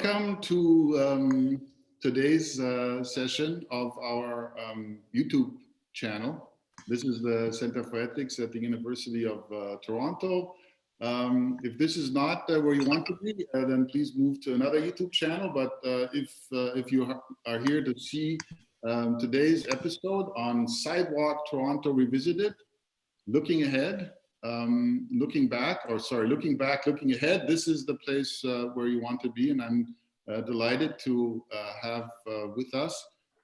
Welcome to today's session of our YouTube channel. This is the Center for Ethics at the University of Toronto. If this is not where you want to be, then please move to another YouTube channel. But if you are here to see today's episode on Sidewalk Toronto Revisited, looking ahead, looking back, looking ahead, this is the place where you want to be. And I'm delighted to have with us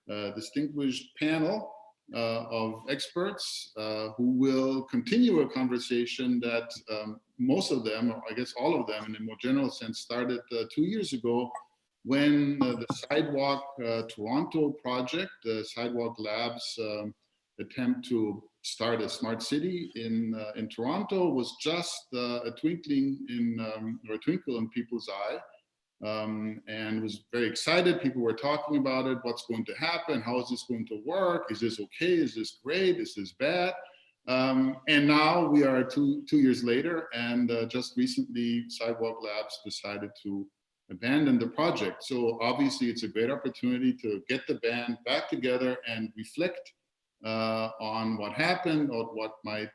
a distinguished panel of experts who will continue a conversation that most of them, or I guess all of them in a more general sense, started 2 years ago when the Sidewalk Toronto Project, the Sidewalk Labs attempt to start a smart city in Toronto was just a twinkling in, or a twinkle in people's eye, and was very excited. People were talking about it. What's going to happen? How is this going to work? Is this okay? Is this great? Is this bad? And now we are two years later, and just recently Sidewalk Labs decided to abandon the project. So obviously it's a great opportunity to get the band back together and reflect on what happened or what might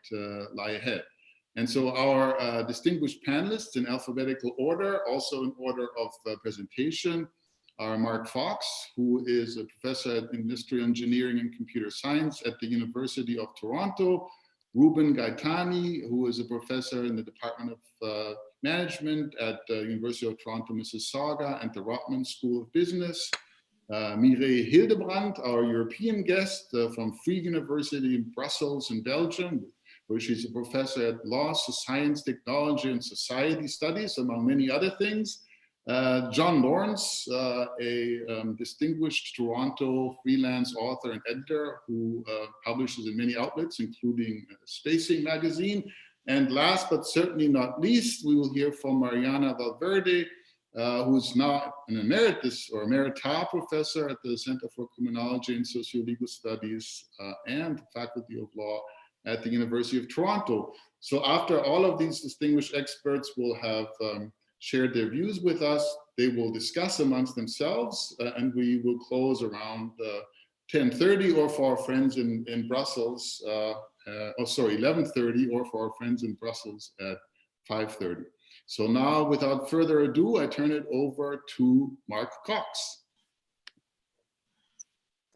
lie ahead. And so our distinguished panelists in alphabetical order, also in order of presentation, are Mark Fox, who is a professor at Industrial Engineering and Computer Science at the University of Toronto, Ruben Gaetani, who is a professor in the Department of Management at the University of Toronto, Mississauga, and the Rotman School of Business, Mireille Hildebrandt, our European guest from Vrije University in Brussels in Belgium, where she's a professor at Law, Science, Technology, and Society Studies, among many other things. John Lawrence, a distinguished Toronto freelance author and editor who publishes in many outlets, including Spacing magazine. And last but certainly not least, we will hear from Mariana Valverde, who is now an emeritus or emerita professor at the Center for Criminology and Sociolegal Studies and Faculty of Law at the University of Toronto. So after all of these distinguished experts will have shared their views with us, they will discuss amongst themselves, and we will close around 10:30, or for our friends in Brussels, 11:30, or for our friends in Brussels at 5:30. So now, without further ado, I turn it over to Mark Cox.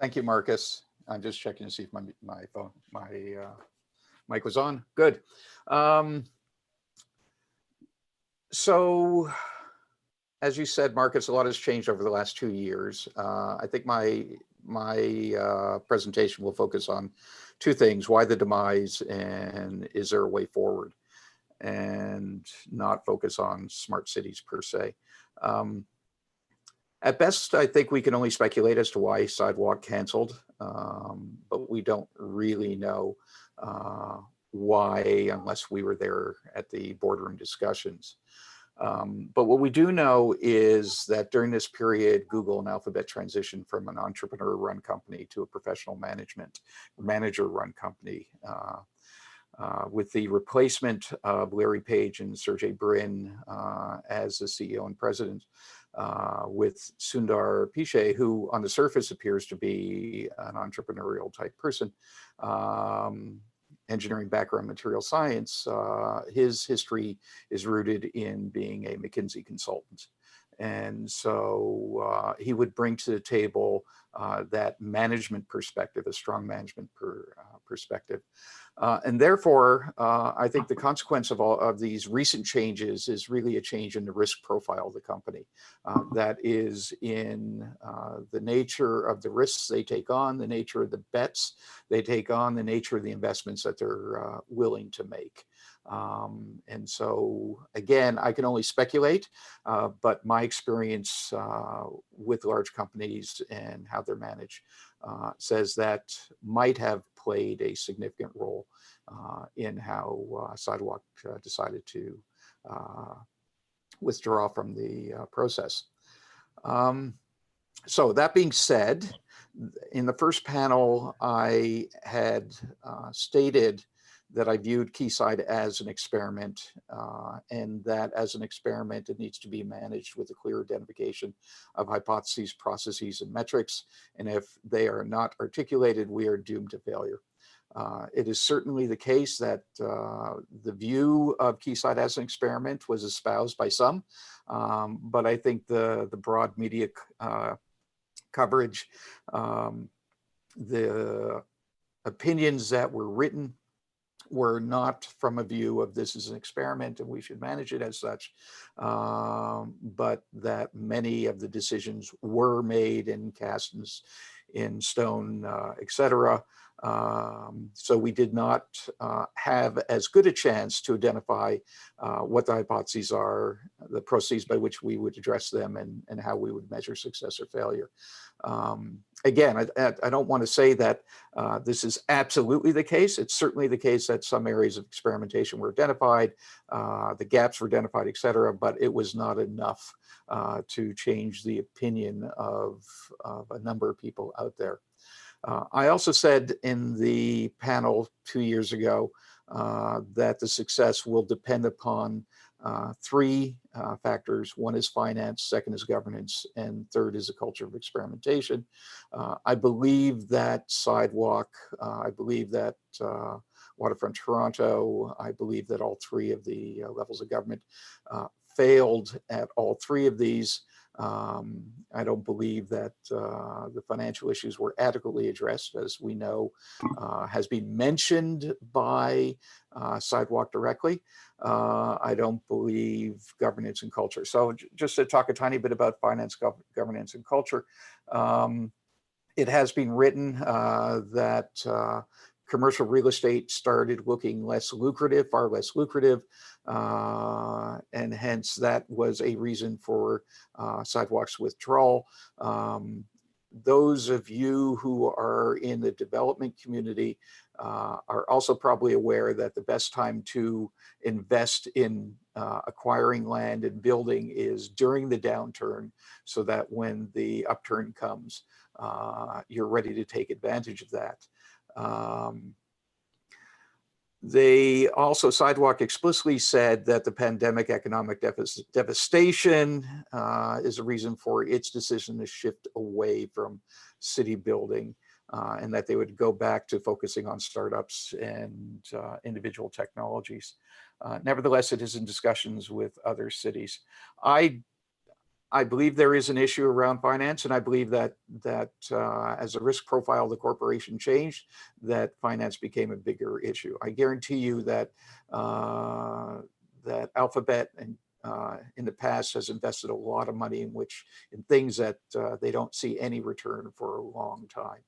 Thank you, Marcus. I'm just checking to see if my mic was on. Good. So, as you said, Marcus, a lot has changed over the last 2 years. I think my presentation will focus on two things: why the demise, and is there a way forward, and not focus on smart cities per se. At best, I think we can only speculate as to why Sidewalk canceled, but we don't really know why unless we were there at the boardroom discussions. But what we do know is that during this period, Google and Alphabet transitioned from an entrepreneur-run company to a professional manager-run company. With the replacement of Larry Page and Sergey Brin as the CEO and president, with Sundar Pichai, who on the surface appears to be an entrepreneurial type person, engineering background, material science. His history is rooted in being a McKinsey consultant. And so he would bring to the table that management perspective, a strong management perspective. And therefore, I think the consequence of all of these recent changes is really a change in the risk profile of the company. That is in the nature of the risks they take on, the nature of the bets they take on, the nature of the investments that they're willing to make. And so, again, I can only speculate, but my experience with large companies and how they're managed says that might have played a significant role in how Sidewalk decided to withdraw from the process. So that being said, in the first panel, I had stated that I viewed Quayside as an experiment, and that as an experiment, it needs to be managed with a clear identification of hypotheses, processes, and metrics. And if they are not articulated, we are doomed to failure. It is certainly the case that the view of Quayside as an experiment was espoused by some, but I think the broad media coverage, the opinions that were written were not from a view of this is an experiment and we should manage it as such, but that many of the decisions were made and cast in stone, etc. So we did not have as good a chance to identify what the hypotheses are, the processes by which we would address them, and how we would measure success or failure. Again, I don't want to say that this is absolutely the case. It's certainly the case that some areas of experimentation were identified, the gaps were identified, et cetera, but it was not enough to change the opinion of a number of people out there. I also said in the panel 2 years ago that the success will depend upon three factors. One is finance, second is governance, and third is a culture of experimentation. I believe that Sidewalk, I believe that Waterfront Toronto, I believe that all three of the levels of government failed at all three of these. I don't believe that the financial issues were adequately addressed, as we know has been mentioned by Sidewalk directly. I don't believe governance and culture. So just to talk a tiny bit about finance, governance, and culture, it has been written that commercial real estate started looking less lucrative, far less lucrative, and hence that was a reason for Sidewalk's withdrawal. Those of you who are in the development community are also probably aware that the best time to invest in acquiring land and building is during the downturn, so that when the upturn comes, you're ready to take advantage of that. They also, Sidewalk explicitly said that the pandemic economic devastation is a reason for its decision to shift away from city building, and that they would go back to focusing on startups and individual technologies. Nevertheless, it is in discussions with other cities. I believe there is an issue around finance, and I believe that as the risk profile of the corporation changed, that finance became a bigger issue. I guarantee you that that Alphabet and in the past has invested a lot of money in things that they don't see any return for a long time.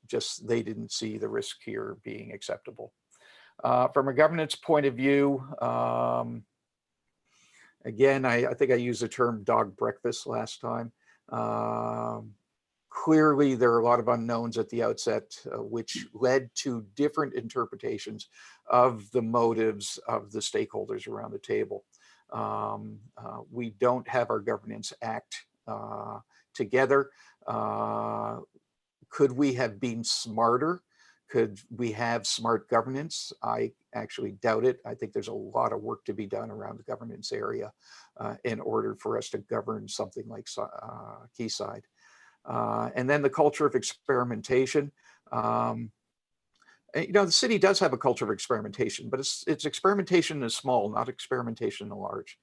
Just they didn't see the risk here being acceptable. From a governance point of view, again, I think I used the term dog breakfast last time. Clearly, there are a lot of unknowns at the outset, which led to different interpretations of the motives of the stakeholders around the table. We don't have our governance act together. Could we have been smarter? Could we have smart governance? I actually doubt it. I think there's a lot of work to be done around the governance area in order for us to govern something like Quayside. And then the culture of experimentation. The city does have a culture of experimentation, but it's experimentation in the small, not experimentation in the large.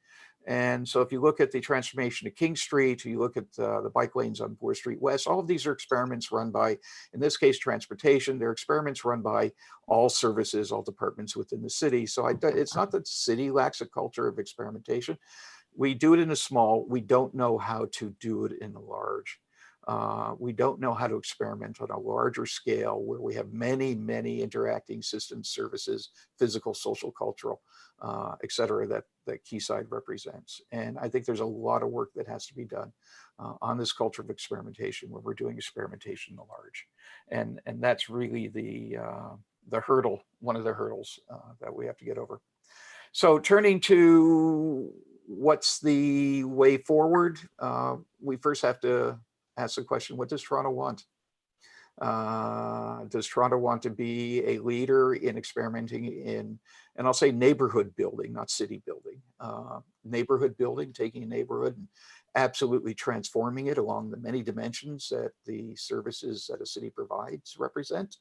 And so if you look at the transformation of King Street, you look at the bike lanes on Bloor Street West, all of these are experiments run by, in this case, transportation. They're experiments run by all services, all departments within the city. So it's not that the city lacks a culture of experimentation. We do it in the small. We don't know how to do it in the large. We don't know how to experiment on a larger scale where we have many, many interacting systems, services, physical, social, cultural, et cetera, that Quayside represents. And I think there's a lot of work that has to be done on this culture of experimentation when we're doing experimentation in the large. And that's really the hurdle, one of the hurdles that we have to get over. So turning to what's the way forward, we first have to ask the question, what does Toronto want? Does Toronto want to be a leader in experimenting in, and I'll say neighborhood building, not city building, neighborhood building, taking a neighborhood and absolutely transforming it along the many dimensions that the services that a city provides represent?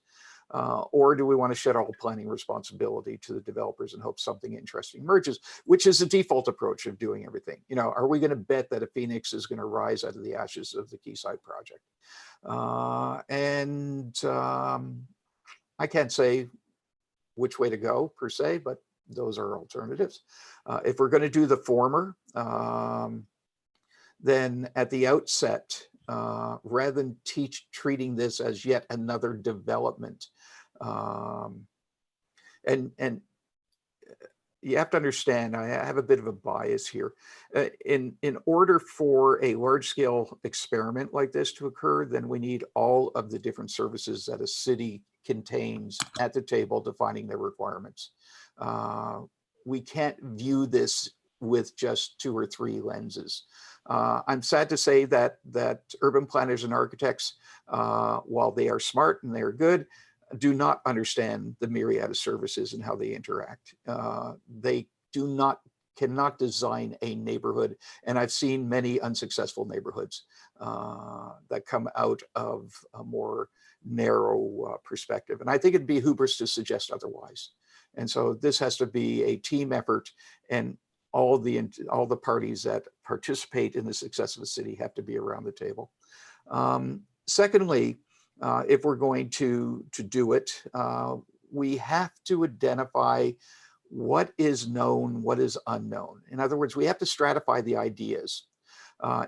Or do we want to shed all planning responsibility to the developers and hope something interesting emerges, which is the default approach of doing everything? You know, are we going to bet that a phoenix is going to rise out of the ashes of the Quayside project? I can't say which way to go per se, but those are alternatives. If we're going to do the former, then at the outset, rather than treating this as yet another development, and you have to understand, I have a bit of a bias here. In order for a large-scale experiment like this to occur, then we need all of the different services that a city contains at the table defining their requirements. We can't view this with just 2 or 3 lenses. I'm sad to say that urban planners and architects, while they are smart and they're good, do not understand the myriad of services and how they interact. They cannot design a neighborhood, and I've seen many unsuccessful neighborhoods that come out of a more narrow perspective. And I think it'd be hubris to suggest otherwise. And so this has to be a team effort, and all the parties that participate in the success of a city have to be around the table. Secondly, if we're going to do it, we have to identify what is known, what is unknown. In other words, we have to stratify the ideas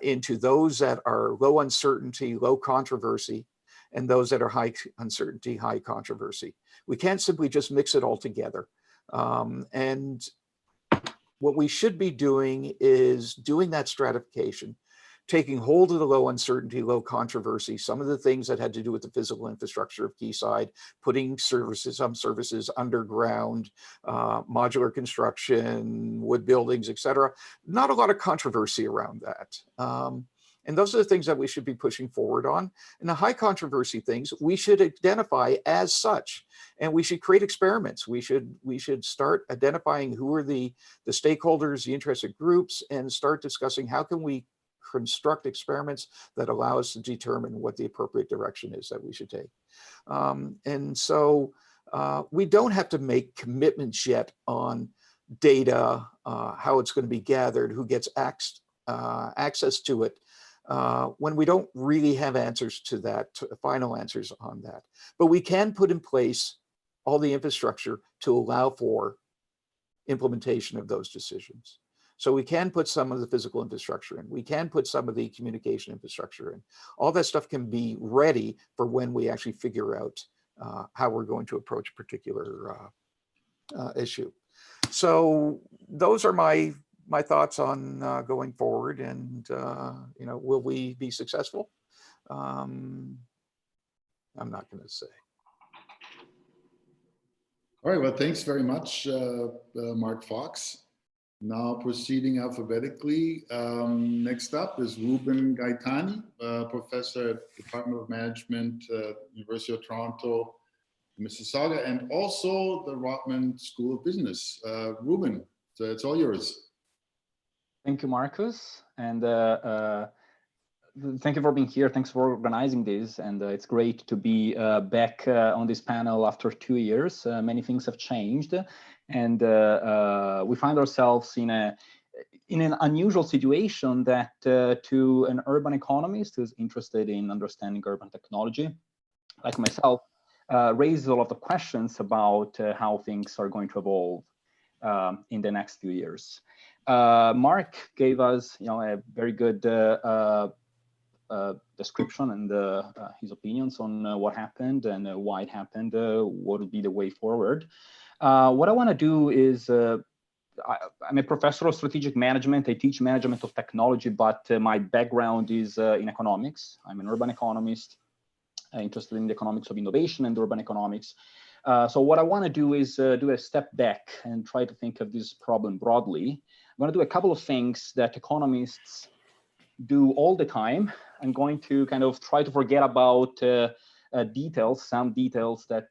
into those that are low uncertainty, low controversy, and those that are high uncertainty, high controversy. We can't simply just mix it all together. And what we should be doing is doing that stratification, taking hold of the low uncertainty, low controversy, some of the things that had to do with the physical infrastructure of Quayside, putting some services underground, modular construction, wood buildings, etc. Not a lot of controversy around that. And those are the things that we should be pushing forward on. And the high controversy things, we should identify as such, and we should create experiments. We should start identifying who are the stakeholders, the interested groups, and start discussing how can we construct experiments that allow us to determine what the appropriate direction is that we should take. And so we don't have to make commitments yet on data, how it's going to be gathered, who gets access to it, when we don't really have answers to that, final answers on that. But we can put in place all the infrastructure to allow for implementation of those decisions. So we can put some of the physical infrastructure in, we can put some of the communication infrastructure in. All that stuff can be ready for when we actually figure out how we're going to approach a particular issue. So those are my thoughts on going forward, and you know, will we be successful? I'm not going to say. All right, well, thanks very much, Mark Fox. Now proceeding alphabetically, next up is Ruben Gaetani, professor at Department of Management, University of Toronto, Mississauga, and also the Rotman School of Business. Ruben, so it's all yours. Thank you, Marcus, and thank you for being here. Thanks for organizing this, and it's great to be back on this panel after 2 years. Many things have changed, and we find ourselves in an unusual situation that to an urban economist who's interested in understanding urban technology, like myself, raises a lot of questions about how things are going to evolve in the next few years. Mark gave us, a very good description and his opinions on what happened and why it happened, what would be the way forward. What I want to do is, I'm a professor of strategic management. I teach management of technology, but my background is in economics. I'm an urban economist, interested in the economics of innovation and urban economics. So what I want to do is do a step back and try to think of this problem broadly. I'm going to do a couple of things that economists do all the time. I'm going to kind of try to forget about details, some details that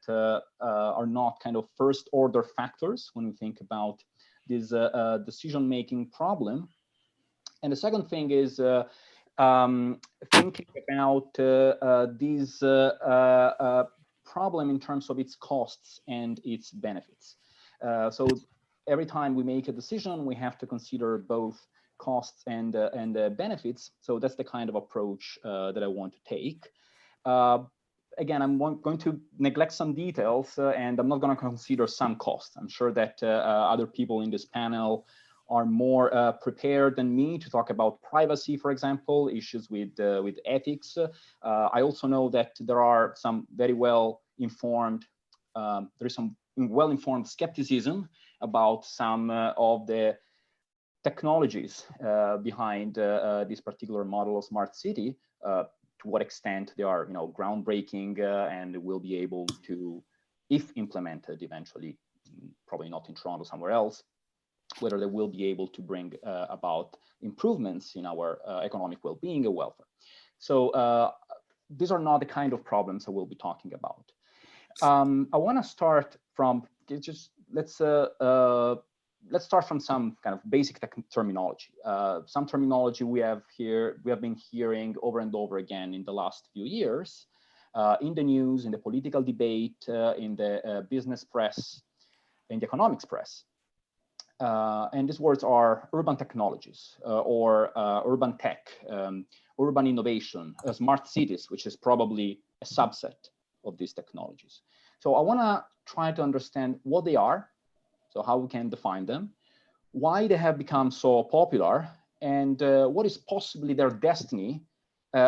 are not kind of first order factors when we think about this decision-making problem. And the second thing is thinking about this problem in terms of its costs and its benefits. So every time we make a decision, we have to consider both costs and benefits. So that's the kind of approach that I want to take. Again, I'm going to neglect some details and I'm not going to consider some costs. I'm sure that other people in this panel are more prepared than me to talk about privacy, for example, issues with ethics. I also know that there are some very well-informed, there is some well-informed skepticism about some of the technologies behind this particular model of smart city, to what extent they are, groundbreaking and will be able to, if implemented eventually, probably not in Toronto, somewhere else, whether they will be able to bring about improvements in our economic well-being and welfare. So these are not the kind of problems I will be talking about. I want to start from let's start from some kind of basic terminology. Some terminology we have been hearing over and over again in the last few years, in the news, in the political debate, in the business press, in the economics press. And these words are urban technologies or urban tech, urban innovation, smart cities, which is probably a subset of these technologies. So I want to try to understand what they are, so how we can define them, why they have become so popular, and what is possibly their destiny,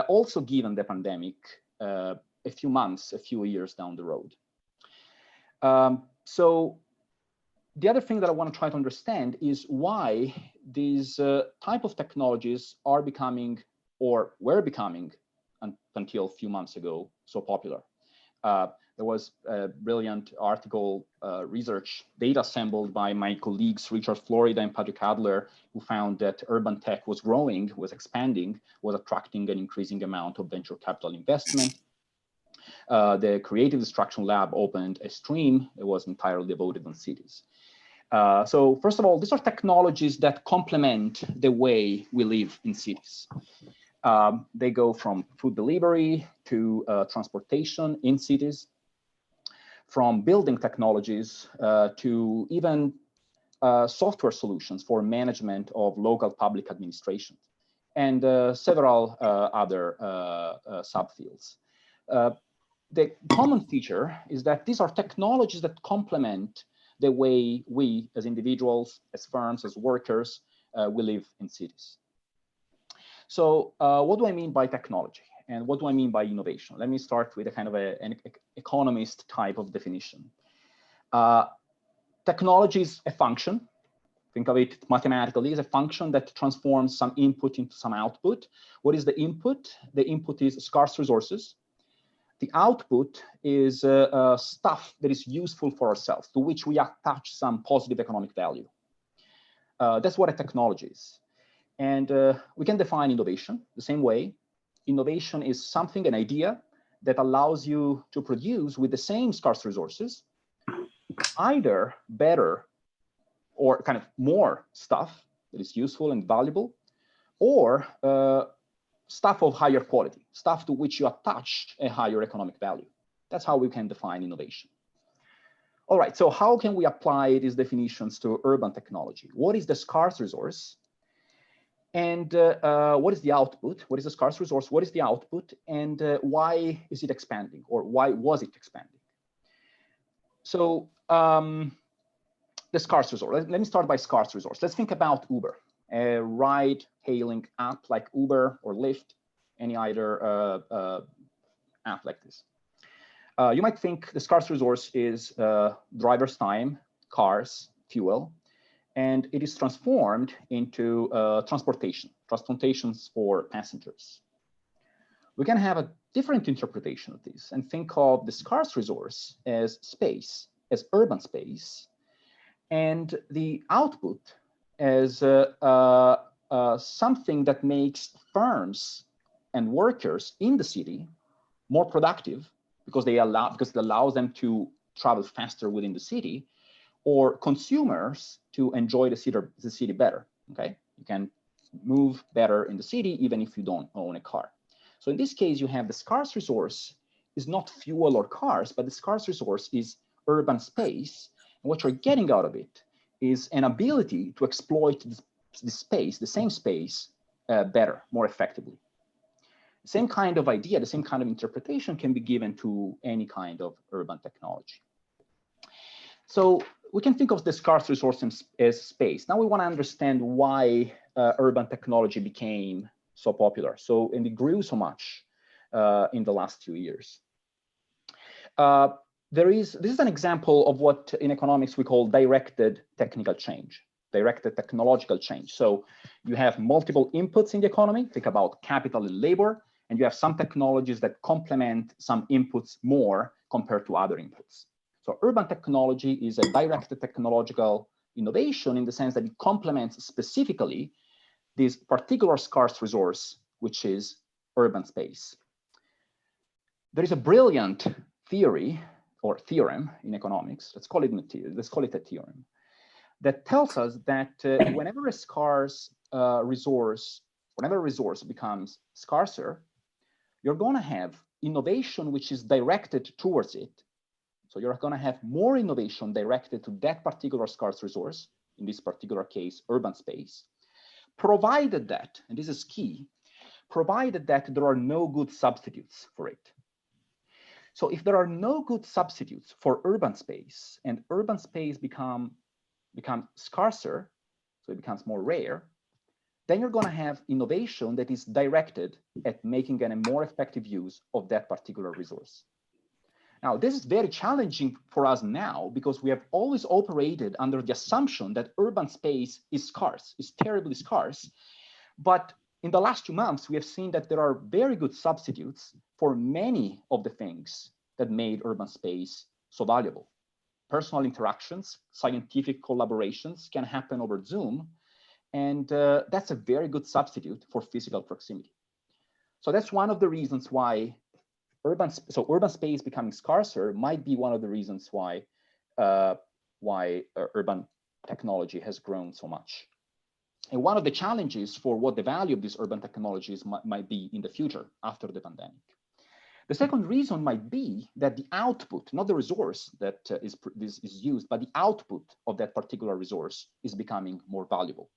also given the pandemic a few months, a few years down the road. So the other thing that I want to try to understand is why these type of technologies are becoming, or were becoming until a few months ago, so popular. There was a brilliant article, research data assembled by my colleagues, Richard Florida and Patrick Adler, who found that urban tech was growing, was expanding, was attracting an increasing amount of venture capital investment. The Creative Destruction Lab opened a stream that was entirely devoted on cities. So first of all, these are technologies that complement the way we live in cities. They go from food delivery to transportation in cities, from building technologies to even software solutions for management of local public administration, and several other subfields. The common feature is that these are technologies that complement the way we as individuals, as firms, as workers, we live in cities. So what do I mean by technology? And what do I mean by innovation? Let me start with a kind of an economist type of definition. Technology is a function. Think of it mathematically as a function that transforms some input into some output. What is the input? The input is scarce resources. The output is stuff that is useful for ourselves, to which we attach some positive economic value. That's what a technology is. And we can define innovation the same way. Innovation is something, an idea, that allows you to produce with the same scarce resources, either better or kind of more stuff that is useful and valuable, or stuff of higher quality, stuff to which you attach a higher economic value. That's how we can define innovation. All right, so how can we apply these definitions to urban technology? What is the scarce resource? And what is the output? What is the scarce resource? What is the output? And why is it expanding, or why was it expanding? So the scarce resource. Let me start by scarce resource. Let's think about Uber, a ride-hailing app like Uber or Lyft, any other app like this. You might think the scarce resource is driver's time, cars, fuel, and it is transformed into transportations for passengers. We can have a different interpretation of this and think of the scarce resource as space, as urban space, and the output as something that makes firms and workers in the city more productive because it allows them to travel faster within the city, or consumers to enjoy the city better. Okay, you can move better in the city even if you don't own a car. So in this case, you have the scarce resource is not fuel or cars, but the scarce resource is urban space. And what you're getting out of it is an ability to exploit this space, the same space, better, more effectively. The same kind of idea, the same kind of interpretation can be given to any kind of urban technology. So we can think of the scarce resource as space. Now we want to understand why urban technology became so popular. And it grew so much in the last 2 years. This is an example of what in economics we call directed technical change, directed technological change. So you have multiple inputs in the economy, think about capital and labor, and you have some technologies that complement some inputs more compared to other inputs. So urban technology is a directed technological innovation in the sense that it complements specifically this particular scarce resource, which is urban space. There is a brilliant theory or theorem in economics, let's call it a theorem, that tells us that whenever a scarce resource becomes scarcer, you're going to have innovation which is directed towards it. So you're going to have more innovation directed to that particular scarce resource, in this particular case, urban space, provided that, and this is key, provided that there are no good substitutes for it. So if there are no good substitutes for urban space and urban space become scarcer, so it becomes more rare, then you're going to have innovation that is directed at making a more effective use of that particular resource. Now, this is very challenging for us now because we have always operated under the assumption that urban space is scarce, is terribly scarce. But in the last 2 months, we have seen that there are very good substitutes for many of the things that made urban space so valuable. Personal interactions, scientific collaborations can happen over Zoom, and that's a very good substitute for physical proximity. So that's one of the reasons why urban space becoming scarcer might be one of the reasons why urban technology has grown so much. And one of the challenges for what the value of these urban technologies might be in the future after the pandemic. The second reason might be that the output, not the resource that is used, but the output of that particular resource is becoming more valuable.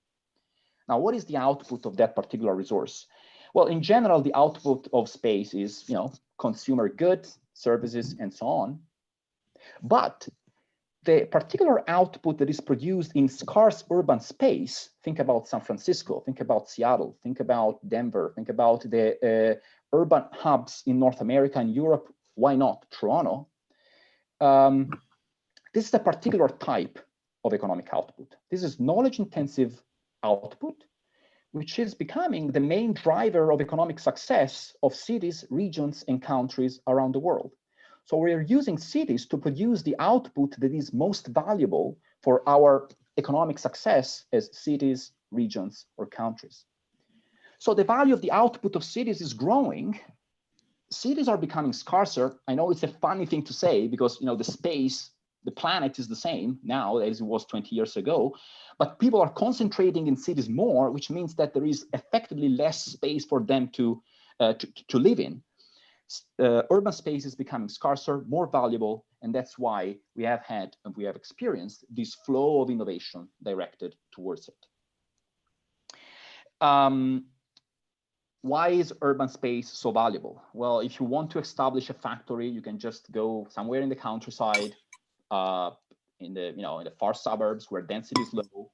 Now, what is the output of that particular resource? Well, in general, the output of space is, consumer goods, services, and so on. But the particular output that is produced in scarce urban space, think about San Francisco, think about Seattle, think about Denver, think about the urban hubs in North America and Europe, why not Toronto? This is a particular type of economic output. This is knowledge-intensive output, which is becoming the main driver of economic success of cities, regions, and countries around the world. So we're using cities to produce the output that is most valuable for our economic success as cities, regions, or countries. So the value of the output of cities is growing. Cities are becoming scarcer. I know it's a funny thing to say because the planet is the same now as it was 20 years ago, but people are concentrating in cities more, which means that there is effectively less space for them to live in. Urban space is becoming scarcer, more valuable, and that's why we have had and we have experienced this flow of innovation directed towards it. Why is urban space so valuable? Well, if you want to establish a factory, you can just go somewhere in the countryside, in the far suburbs where density is low,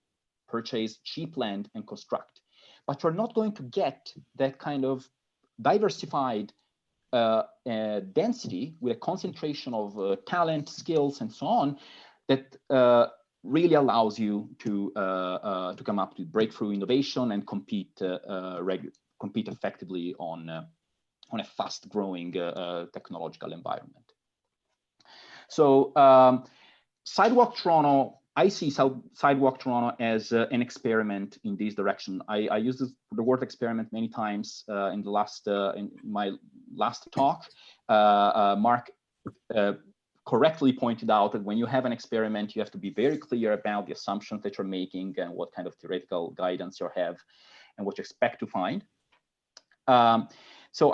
purchase cheap land and construct. But you're not going to get that kind of diversified density with a concentration of talent, skills, and so on that really allows you to come up with breakthrough innovation and compete effectively on a fast-growing technological environment. So Sidewalk Toronto, I see Sidewalk Toronto as an experiment in this direction. I used the word experiment many times in my last talk. Mark correctly pointed out that when you have an experiment, you have to be very clear about the assumptions that you're making and what kind of theoretical guidance you have and what you expect to find. So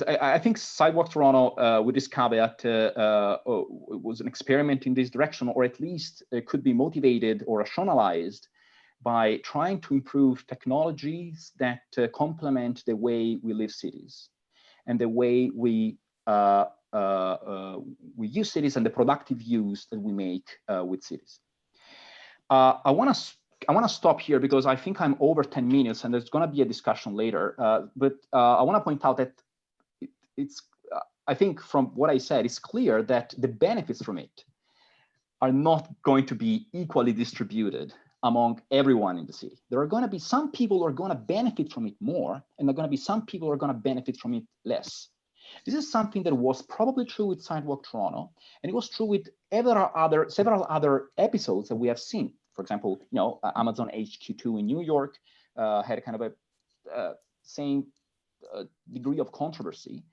I think Sidewalk Toronto, with this caveat, was an experiment in this direction, or at least it could be motivated or rationalized by trying to improve technologies that complement the way we live cities and the way we use cities and the productive use that we make with cities. I want to stop here because I think I'm over 10 minutes and there's going to be a discussion later. But I want to point out that I think from what I said, it's clear that the benefits from it are not going to be equally distributed among everyone in the city. There are going to be some people who are going to benefit from it more, and there are going to be some people who are going to benefit from it less. This is something that was probably true with Sidewalk Toronto, and it was true with several other episodes that we have seen. For example, Amazon HQ2 in New York had a kind of a same degree of controversy,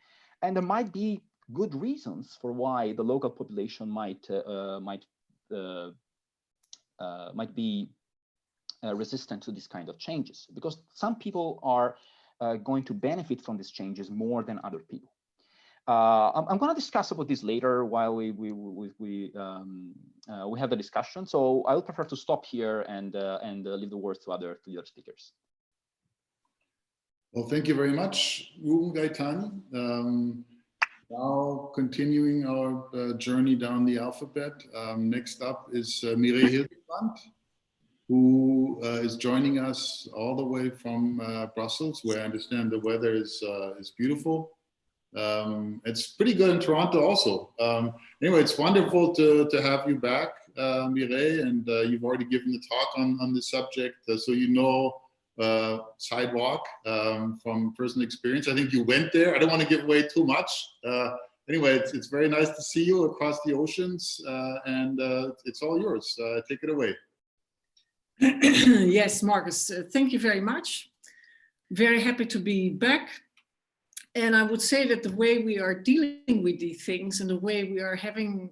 and there might be good reasons for why the local population might be resistant to this kind of changes, because some people are going to benefit from these changes more than other people. I'm going to discuss about this later while we have the discussion. So I would prefer to stop here and leave the words to other speakers. Well, thank you very much, Ruben Gaetani. Now continuing our journey down the alphabet. Next up is Mireille Hildebrandt, who is joining us all the way from Brussels, where I understand the weather is beautiful. It's pretty good in Toronto also. Anyway, it's wonderful to have you back, Mireille, and you've already given the talk on this subject, so you know Sidewalk from personal experience. I think you went there. I don't want to give away too much. Anyway, it's very nice to see you across the oceans, and it's all yours. Take it away. Yes, Marcus, thank you very much. Very happy to be back. And I would say that the way we are dealing with these things and the way we are having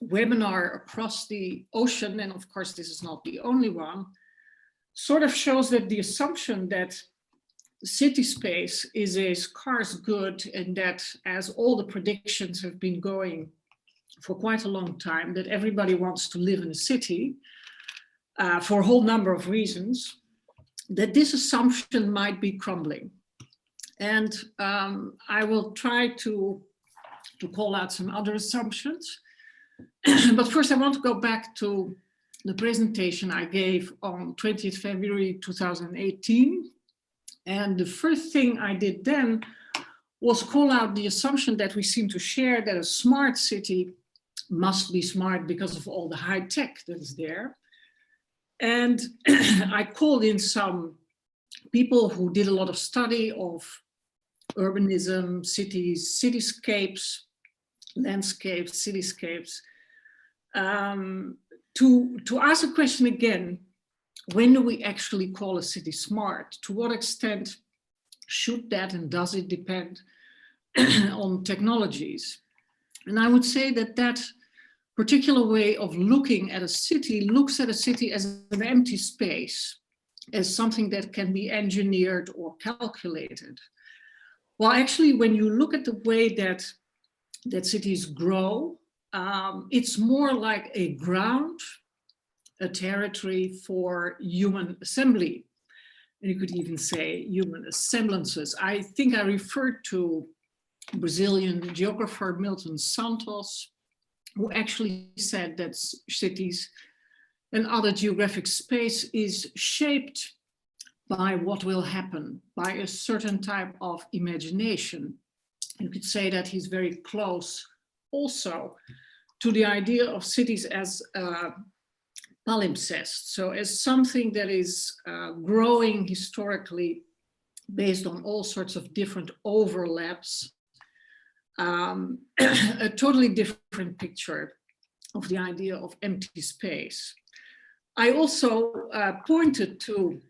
webinar across the ocean, and of course this is not the only one, sort of shows that the assumption that city space is a scarce good, and that, as all the predictions have been going for quite a long time, that everybody wants to live in a city for a whole number of reasons, that this assumption might be crumbling. And I will try to call out some other assumptions. But first I want to go back to the presentation I gave on 20th February 2018. And the first thing I did then was call out the assumption that we seem to share, that a smart city must be smart because of all the high tech that is there. And I called in some people who did a lot of study of urbanism, cities, cityscapes, landscapes, cityscapes, to ask a question again: when do we actually call a city smart? To what extent should that and does it depend on technologies? And I would say that that particular way of looking at a city looks at a city as an empty space, as something that can be engineered or calculated. Well, actually, when you look at the way that cities grow, it's more like a ground, a territory for human assembly. And you could even say human assemblances. I think I referred to Brazilian geographer Milton Santos, who actually said that cities and other geographic space is shaped by what will happen, by a certain type of imagination. You could say that he's very close also to the idea of cities as palimpsest, so as something that is growing historically based on all sorts of different overlaps, a totally different picture of the idea of empty space. I also pointed to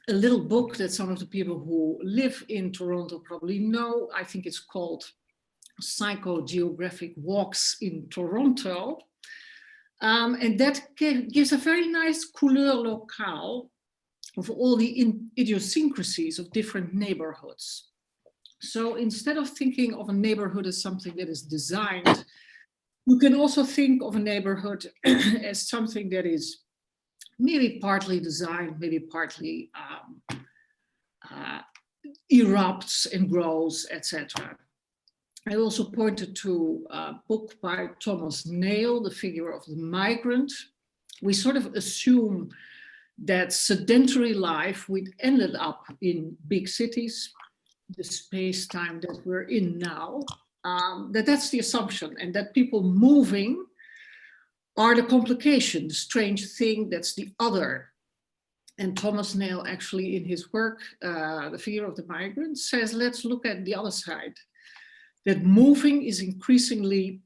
a little book that some of the people who live in Toronto probably know. I think it's called psychogeographic walks in Toronto. And that gives a very nice couleur locale of all the idiosyncrasies of different neighborhoods. So instead of thinking of a neighborhood as something that is designed, you can also think of a neighborhood as something that is maybe partly designed, maybe partly erupts and grows, etc. I also pointed to a book by Thomas Nail, The Figure of the Migrant. We sort of assume that sedentary life would ended up in big cities, the space-time that we're in now, that's the assumption, and that people moving are the complication, the strange thing that's the other. And Thomas Nail actually in his work, The Figure of the Migrant, says, let's look at the other side, that moving is increasingly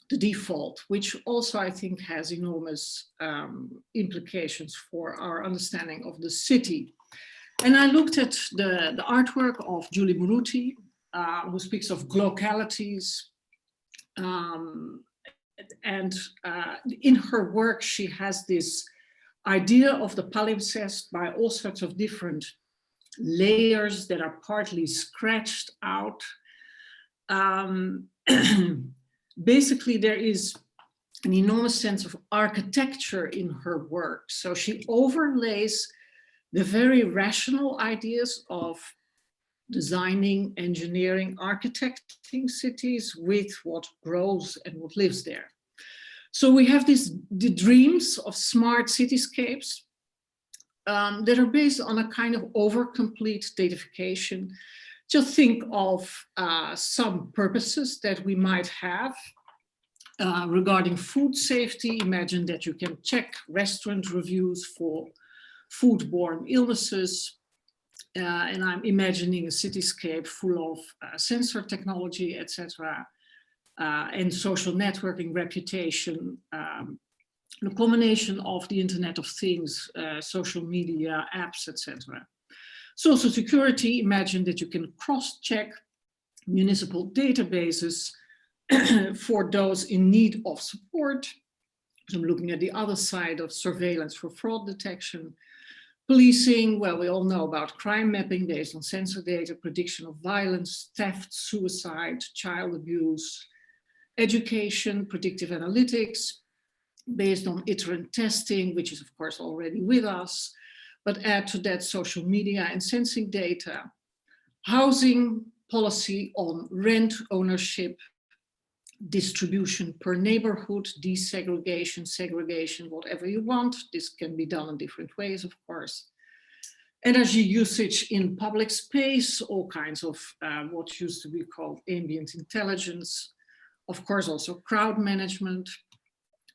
the default, which also I think has enormous implications for our understanding of the city. And I looked at the artwork of Julie Muruti, who speaks of glocalities. And in her work, she has this idea of the palimpsest by all sorts of different layers that are partly scratched out. Basically, there is an enormous sense of architecture in her work. So she overlays the very rational ideas of designing, engineering, architecting cities with what grows and what lives there. So we have the dreams of smart cityscapes that are based on a kind of over-complete datafication. Just think of some purposes that we might have regarding food safety. Imagine that you can check restaurant reviews for foodborne illnesses. And I'm imagining a cityscape full of sensor technology, etc., and social networking, reputation, the combination of the Internet of Things, social media, apps, etc. Social security, imagine that you can cross-check municipal databases for those in need of support. So I'm looking at the other side of surveillance for fraud detection. Policing, well, we all know about crime mapping based on sensor data, prediction of violence, theft, suicide, child abuse. Education, predictive analytics, based on iterant testing, which is of course already with us, but add to that social media and sensing data. Housing policy on rent, ownership, distribution per neighborhood, desegregation, segregation, whatever you want. This can be done in different ways, of course. Energy usage in public space, all kinds of what used to be called ambient intelligence. Of course, also crowd management,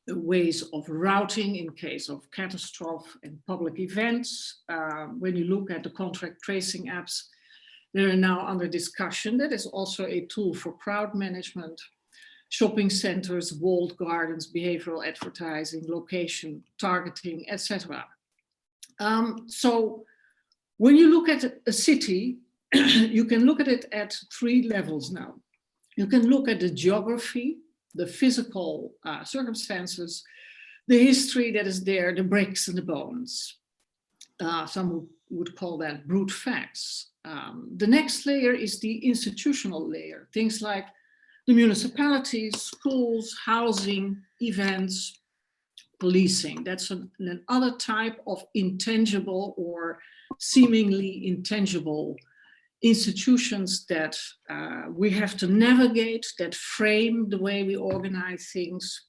ways of routing in case of catastrophe and public events. When you look at the contract tracing apps, they are now under discussion. That is also a tool for crowd management. Shopping centers, walled gardens, behavioral advertising, location targeting, etc. So when you look at a city, you can look at it at 3 levels now. You can look at the geography, the physical circumstances, the history that is there, the bricks and the bones. Some would call that brute facts. The next layer is the institutional layer, things like the municipalities, schools, housing, events, policing. That's another type of intangible or seemingly intangible institutions that we have to navigate, that frame the way we organize things.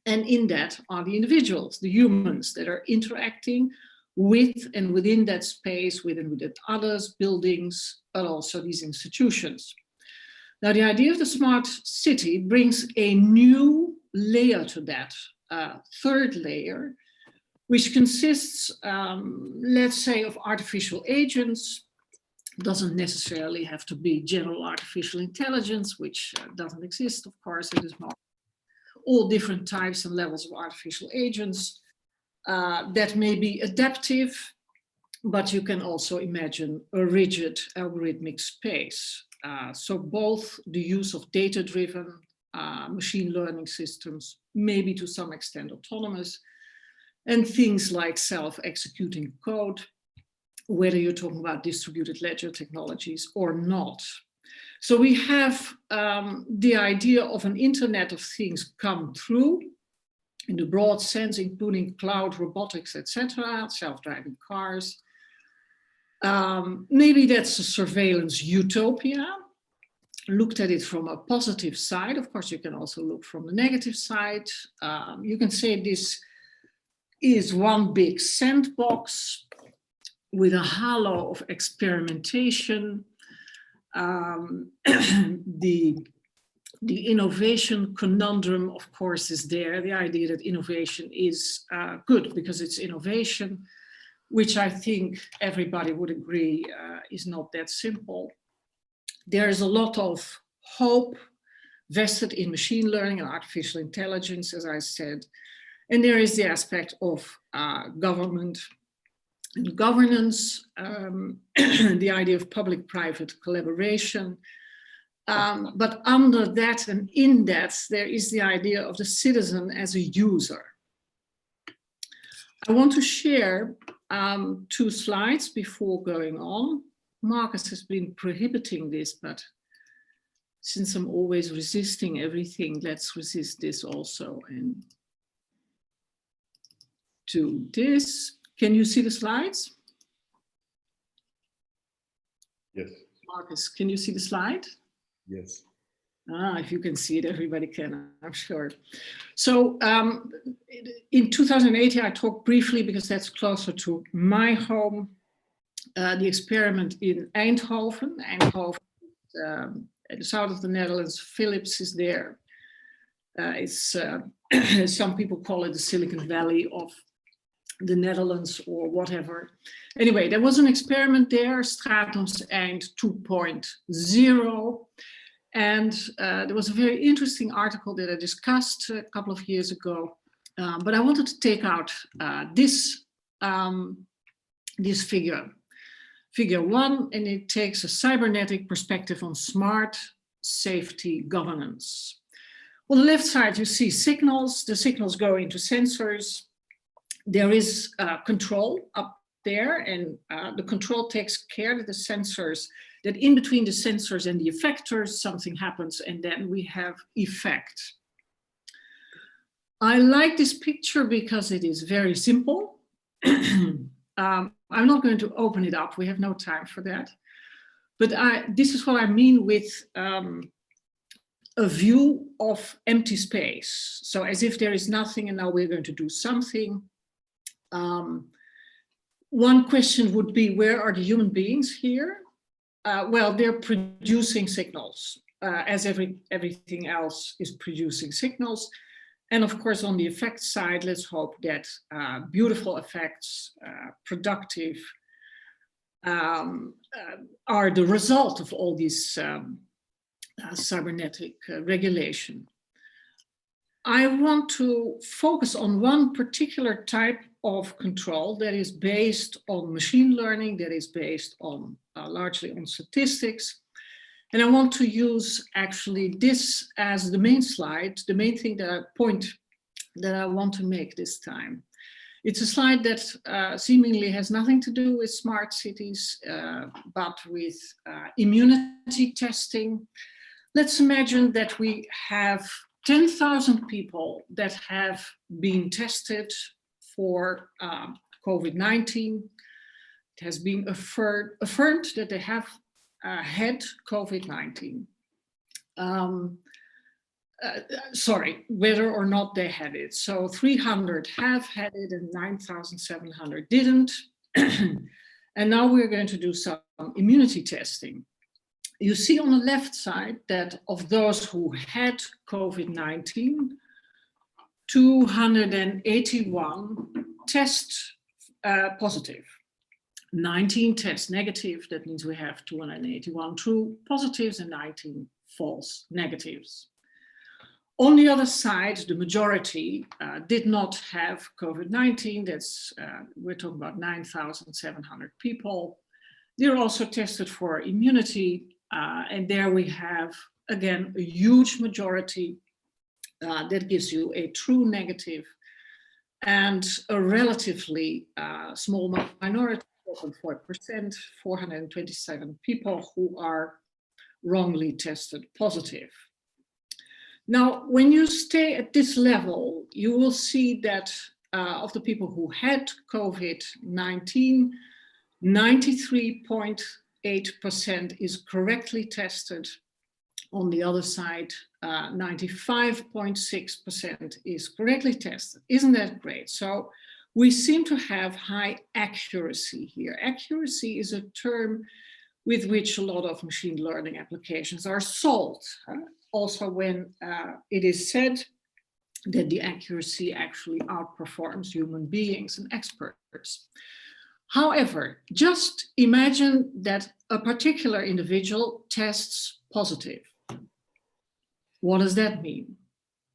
And in that are the individuals, the humans that are interacting with and within that space, within others, buildings, but also these institutions. Now, the idea of the smart city brings a new layer to that, 3rd layer, which consists, let's say, of artificial agents. Doesn't necessarily have to be general artificial intelligence, which doesn't exist, of course. It is not all different types and levels of artificial agents that may be adaptive, but you can also imagine a rigid algorithmic space. So both the use of data-driven machine learning systems, maybe to some extent autonomous, and things like self-executing code, whether you're talking about distributed ledger technologies or not. So we have the idea of an Internet of Things come through in the broad sense, including cloud, robotics, etc., self-driving cars. Maybe that's a surveillance utopia. Looked at it from a positive side. Of course, you can also look from the negative side. You can say this is one big sandbox with a halo of experimentation. The innovation conundrum, of course, is there. The idea that innovation is good because it's innovation, which I think everybody would agree is not that simple. There is a lot of hope vested in machine learning and artificial intelligence, as I said. And there is the aspect of government and governance, the idea of public-private collaboration. But under that and in that, there is the idea of the citizen as a user. I want to share 2 slides before going on. Marcus has been prohibiting this, but since I'm always resisting everything, let's resist this also and do this. Can you see the slides? Yes. Marcus, can you see the slide? Yes. If you can see it, everybody can, I'm sure. So in 2018, I talked briefly, because that's closer to my home, the experiment in Eindhoven. Eindhoven, at the south of the Netherlands. Philips is there. It's some people call it the Silicon Valley of the Netherlands or whatever. Anyway, there was an experiment there, Stratumseind 2.0. And there was a very interesting article that I discussed a couple of years ago. But I wanted to take out this figure 1, and it takes a cybernetic perspective on smart safety governance. On the left side, you see signals. The signals go into sensors. There is control up there, and the control takes care that the sensors, that in between the sensors and the effectors, something happens, and then we have effect. I like this picture because it is very simple. I'm not going to open it up. We have no time for that. But this is what I mean with a view of empty space. So as if there is nothing and now we're going to do something. One question would be, where are the human beings here? Well, they're producing signals, as everything else is producing signals. And of course, on the effect side, let's hope that beautiful effects, productive, are the result of all this cybernetic regulation. I want to focus on one particular type of control that is based on machine learning, that is based on largely on statistics. And I want to use actually this as the main slide, the main thing that I want to make this time. It's a slide that seemingly has nothing to do with smart cities, but with immunity testing. Let's imagine that we have 10,000 people that have been tested for COVID-19. It has been affirmed that they have had COVID-19. Sorry, whether or not they had it. So 300 have had it and 9,700 didn't. And now we're going to do some immunity testing. You see on the left side that of those who had COVID-19, 281 test positive. 19 test negative, that means we have 281 true positives and 19 false negatives. On the other side, the majority did not have COVID-19. That's, we're talking about 9,700 people. They're also tested for immunity. And there we have, again, a huge majority that gives you a true negative, and a relatively small minority, 4.4%, 427 people who are wrongly tested positive. Now, when you stay at this level, you will see that of the people who had COVID-19, 93.8% is correctly tested. On the other side, 95.6% is correctly tested. Isn't that great? So we seem to have high accuracy here. Accuracy is a term with which a lot of machine learning applications are sold. Also when it is said that the accuracy actually outperforms human beings and experts. However, just imagine that a particular individual tests positive. What does that mean?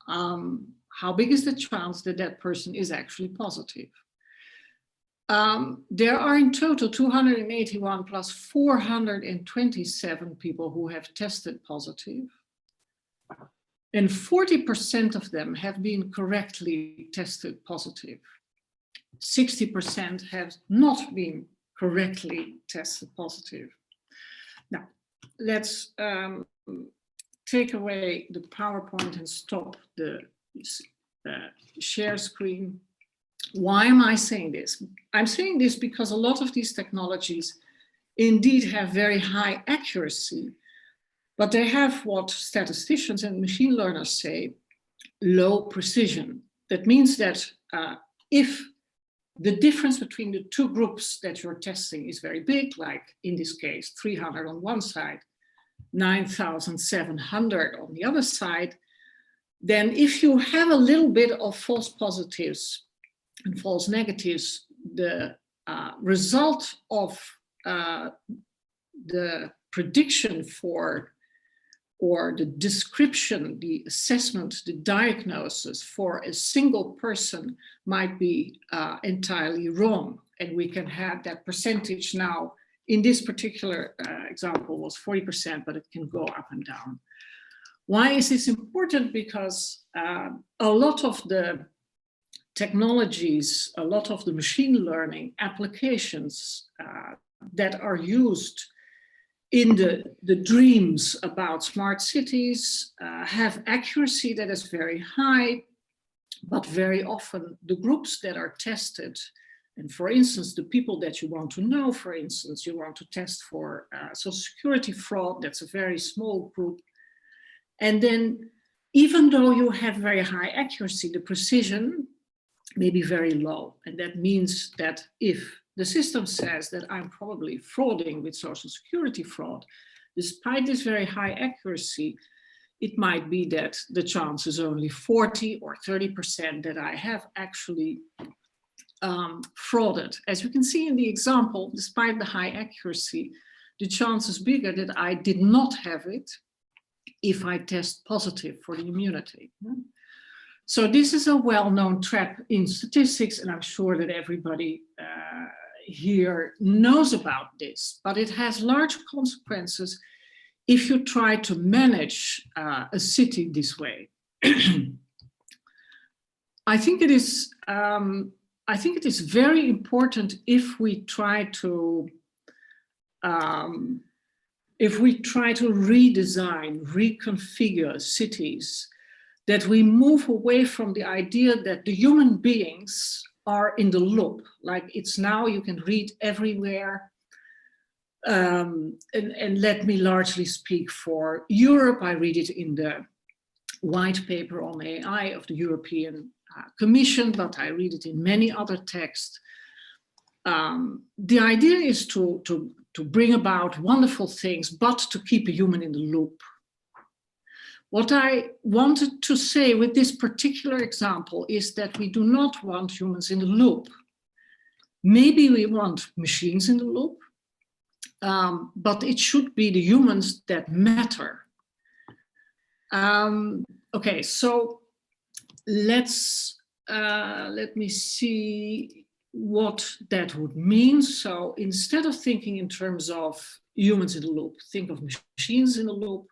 How big is the chance that that person is actually positive? There are in total 281 plus 427 people who have tested positive. And 40% of them have been correctly tested positive. 60% have not been correctly tested positive. Now, let's take away the PowerPoint and stop the share screen. Why am I saying this? I'm saying this because a lot of these technologies indeed have very high accuracy, but they have what statisticians and machine learners say, low precision. That means that if the difference between the two groups that you're testing is very big, like in this case, 300 on one side, 9,700 on the other side, then if you have a little bit of false positives and false negatives, the result of the prediction for, or the description, the assessment, the diagnosis for a single person might be entirely wrong. And we can have that percentage now, in this particular example was 40%, but it can go up and down. Why is this important? Because a lot of the technologies, a lot of the machine learning applications that are used in the dreams about smart cities have accuracy that is very high, but very often the groups that are tested, and for instance, the people that you want to know, for instance, you want to test for social security fraud, that's a very small group. And then even though you have very high accuracy, the precision may be very low. And that means that if the system says that I'm probably frauding with social security fraud, despite this very high accuracy, it might be that the chance is only 40 or 30% that I have actually frauded. As you can see in the example, despite the high accuracy, the chance is bigger that I did not have it if I test positive for the immunity. So this is a well-known trap in statistics, and I'm sure that everybody here knows about this, but it has large consequences if you try to manage a city this way. I think it is very important if we try to redesign, reconfigure cities, that we move away from the idea that the human beings are in the loop. Like it's now, you can read everywhere. And let me largely speak for Europe. I read it in the white paper on AI of the European Commission, but I read it in many other texts. The idea is to bring about wonderful things, but to keep a human in the loop. What I wanted to say with this particular example is that we do not want humans in the loop. Maybe we want machines in the loop, but it should be the humans that matter. A Okay, so let me see what that would mean. So instead of thinking in terms of humans in the loop, think of machines in the loop.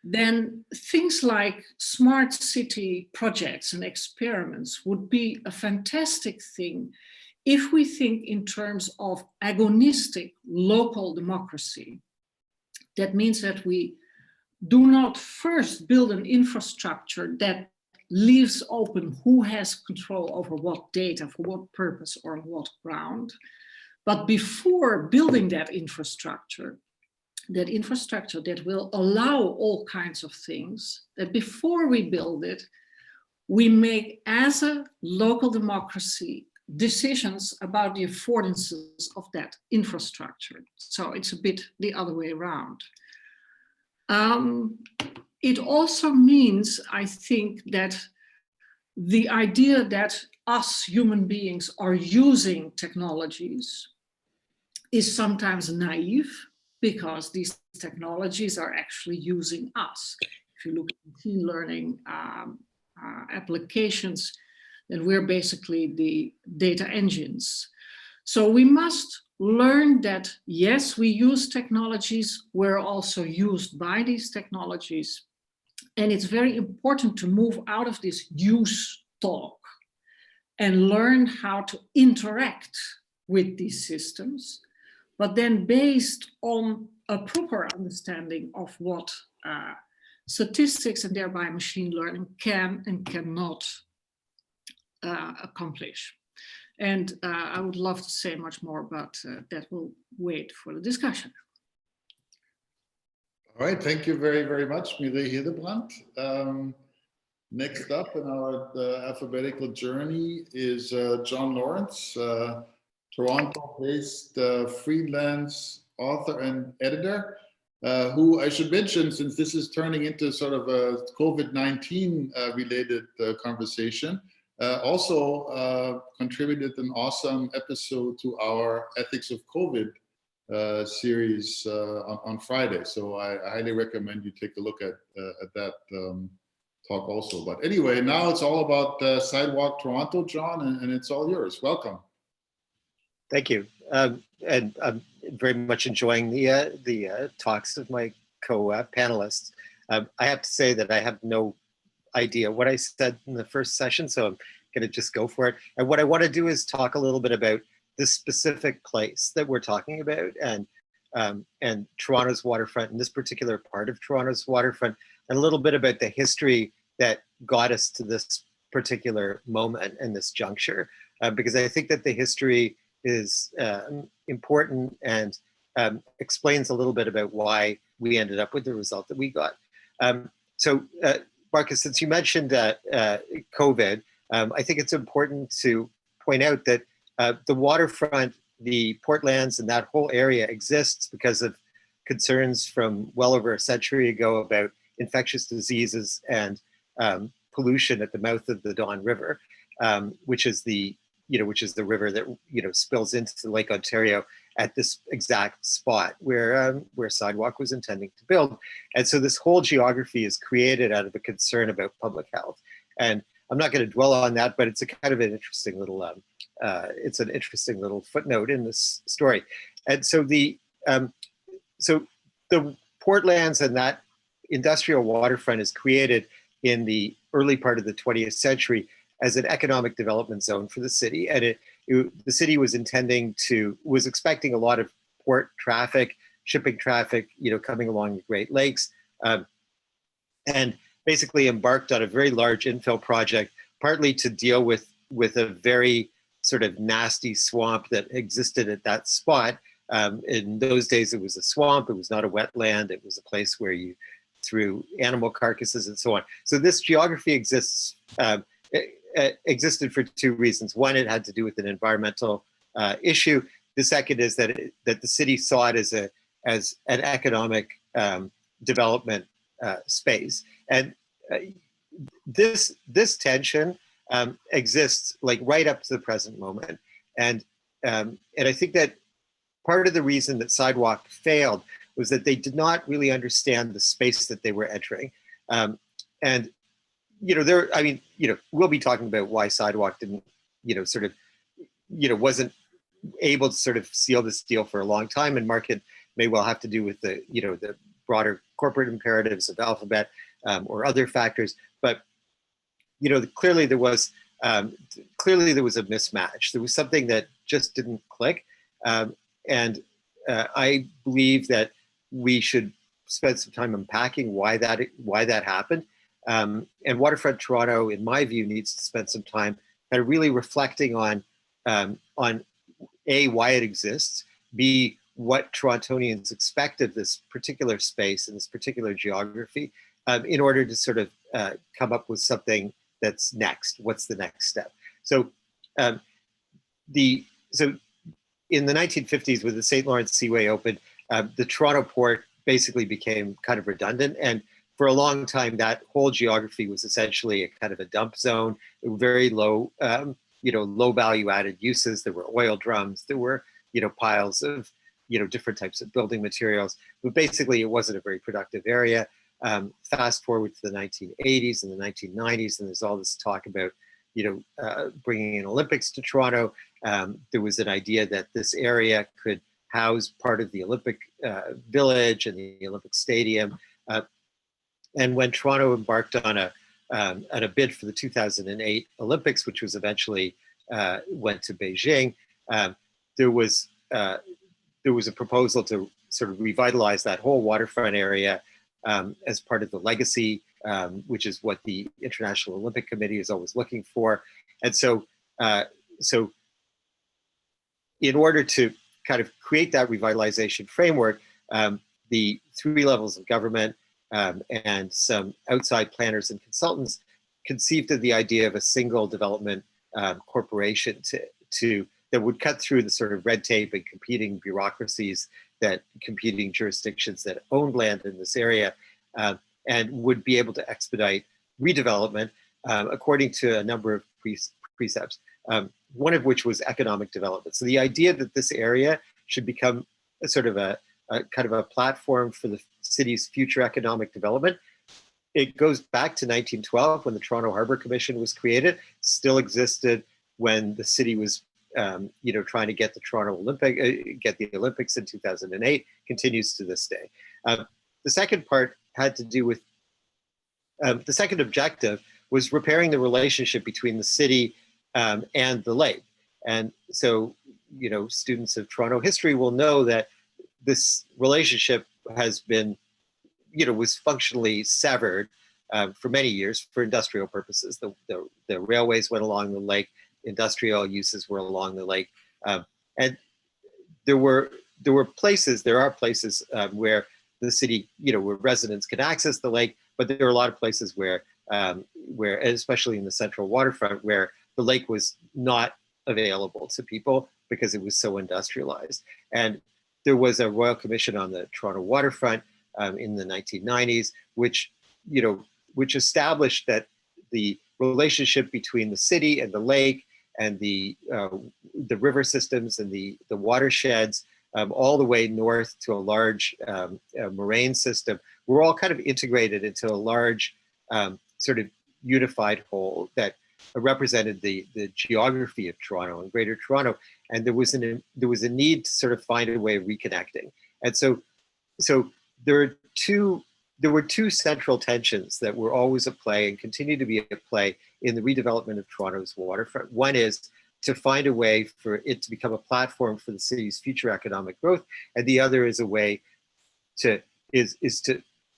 Then things like smart city projects and experiments would be a fantastic thing if we think in terms of agonistic local democracy. That means that we do not first build an infrastructure that leaves open who has control over what data, for what purpose, or on what ground. But before building that infrastructure that will allow all kinds of things, that before we build it, we make as a local democracy decisions about the affordances of that infrastructure. So it's a bit the other way around. It also means, I think, that the idea that us human beings are using technologies is sometimes naive, because these technologies are actually using us. If you look at machine learning applications, then we're basically the data engines. So we must learn that, yes, we use technologies, we're also used by these technologies. And it's very important to move out of this use talk and learn how to interact with these systems, but then based on a proper understanding of what statistics and thereby machine learning can and cannot accomplish. And I would love to say much more, but that will wait for the discussion. All right, thank you very, very much, Mireille Hildebrandt. Next up in our alphabetical journey is John Lawrence, Toronto-based freelance author and editor, who I should mention, since this is turning into sort of a COVID-19 related conversation, also contributed an awesome episode to our Ethics of COVID series on Friday. So I highly recommend you take a look at that talk also. But anyway, now it's all about Sidewalk Toronto, John, and it's all yours. Welcome. Thank you. And I'm very much enjoying the talks of my co-panelists. I have to say that I have no idea what I said in the first session, so I'm going to just go for it. And what I want to do is talk a little bit about this specific place that we're talking about, and Toronto's waterfront, and this particular part of Toronto's waterfront, and a little bit about the history that got us to this particular moment and this juncture, because I think that the history is important and explains a little bit about why we ended up with the result that we got. So Marcus, since you mentioned COVID, I think it's important to point out that the waterfront, the Portlands, and that whole area exists because of concerns from well over a century ago about infectious diseases and pollution at the mouth of the Don River, which is the river that spills into Lake Ontario at this exact spot where Sidewalk was intending to build. And so this whole geography is created out of a concern about public health. And I'm not going to dwell on that, but it's a kind of an interesting little footnote in this story. And so the Portlands and that industrial waterfront is created in the early part of the 20th century as an economic development zone for the city. And the city was expecting a lot of port traffic, shipping traffic, coming along the Great Lakes, and basically embarked on a very large infill project, partly to deal with a very sort of nasty swamp that existed at that spot. In those days, it was a swamp. It was not a wetland. It was a place where you threw animal carcasses and so on. So this geography existed for two reasons. One, it had to do with an environmental issue. The second is that the city saw it as an economic development space. And this tension exists like right up to the present moment. And I think that part of the reason that Sidewalk failed was that they did not really understand the space that they were entering. And I mean, we'll be talking about why Sidewalk didn't, sort of, wasn't able to sort of seal this deal for a long time, and market may well have to do with the, the broader corporate imperatives of Alphabet or other factors. But, clearly there was a mismatch. There was something that just didn't click. And I believe that we should spend some time unpacking why that happened. And Waterfront Toronto, in my view, needs to spend some time kind of really reflecting on A, why it exists, B, what Torontonians expect of this particular space and this particular geography, in order to sort of come up with something that's next. What's the next step? So, in the 1950s, when the St. Lawrence Seaway opened, the Toronto port basically became kind of redundant, and for a long time, that whole geography was essentially a kind of a dump zone. Very low, low value added uses. There were oil drums. There were, piles of, different types of building materials. But basically, it wasn't a very productive area. Fast forward to the 1980s and the 1990s, and there's all this talk about, bringing in Olympics to Toronto. There was an idea that this area could house part of the Olympic Village and the Olympic Stadium. And when Toronto embarked on a bid for the 2008 Olympics, which was eventually went to Beijing, there was a proposal to sort of revitalize that whole waterfront area as part of the legacy, which is what the International Olympic Committee is always looking for. And so, in order to kind of create that revitalization framework, the three levels of government and some outside planners and consultants conceived of the idea of a single development corporation that would cut through the sort of red tape and competing bureaucracies, that competing jurisdictions that owned land in this area, and would be able to expedite redevelopment according to a number of precepts, one of which was economic development. So the idea that this area should become a sort of a kind of a platform for the city's future economic development. It goes back to 1912 when the Toronto Harbour Commission was created, still existed when the city was trying to get the get the Olympics in 2008, continues to this day. The second part had to do with, the second objective was repairing the relationship between the city and the lake. And so, students of Toronto history will know that this relationship has been, was functionally severed for many years for industrial purposes. The railways went along the lake, industrial uses were along the lake, and there are places where the city, where residents can access the lake, but there are a lot of places where, especially in the central waterfront, where the lake was not available to people because it was so industrialized. And there was a Royal Commission on the Toronto waterfront in the 1990s, which established that the relationship between the city and the lake and the river systems and the watersheds, all the way north to a large moraine system, were all kind of integrated into a large sort of unified whole that represented the geography of Toronto and Greater Toronto. And there was a need to sort of find a way of reconnecting. And so there were two central tensions that were always at play and continue to be at play in the redevelopment of Toronto's waterfront. One is to find a way for it to become a platform for the city's future economic growth, and the other is to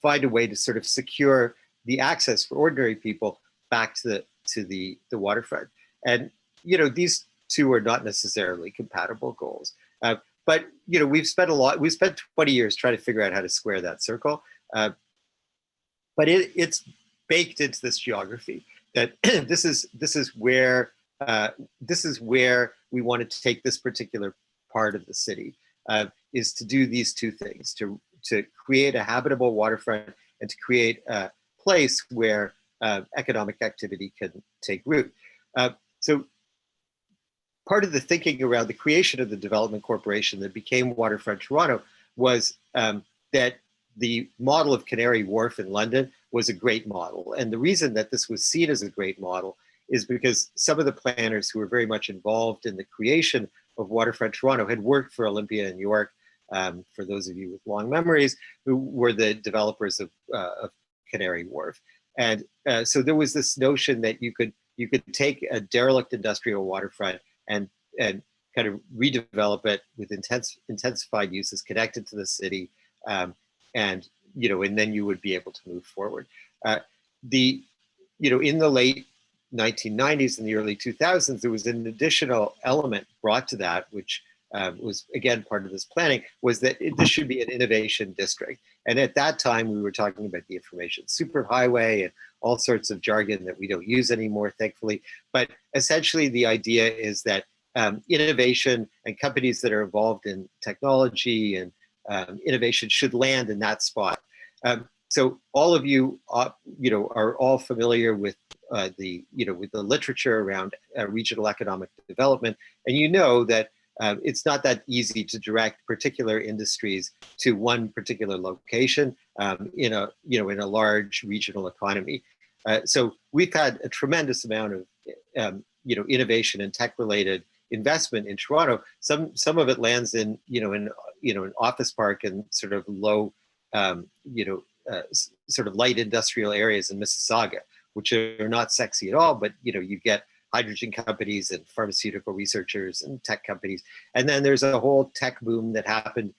find a way to sort of secure the access for ordinary people back to the waterfront. And these two are not necessarily compatible goals. But we've spent 20 years trying to figure out how to square that circle. But it's baked into this geography that this is where we wanted to take this particular part of the city, is to do these two things, to create a habitable waterfront and to create a place where economic activity can take root. So part of the thinking around the creation of the development corporation that became Waterfront Toronto was that the model of Canary Wharf in London was a great model. And the reason that this was seen as a great model is because some of the planners who were very much involved in the creation of Waterfront Toronto had worked for Olympia and York, for those of you with long memories, who were the developers of Canary Wharf. And so there was this notion that you could take a derelict industrial waterfront and kind of redevelop it with intensified uses connected to the city, and then you would be able to move forward. In the late 1990s and the early 2000s, there was an additional element brought to that, which was again part of this planning, was that this should be an innovation district. And at that time, we were talking about the information superhighway and all sorts of jargon that we don't use anymore, thankfully. But essentially, the idea is that innovation and companies that are involved in technology and innovation should land in that spot. So all of you, are all familiar with the literature around regional economic development, and you know that it's not that easy to direct particular industries to one particular location in a large regional economy. So we've had a tremendous amount of innovation and tech-related investment in Toronto. Some of it lands in an office park and sort of low sort of light industrial areas in Mississauga, which are not sexy at all, but you get hydrogen companies and pharmaceutical researchers and tech companies. And then there's a whole tech boom that happened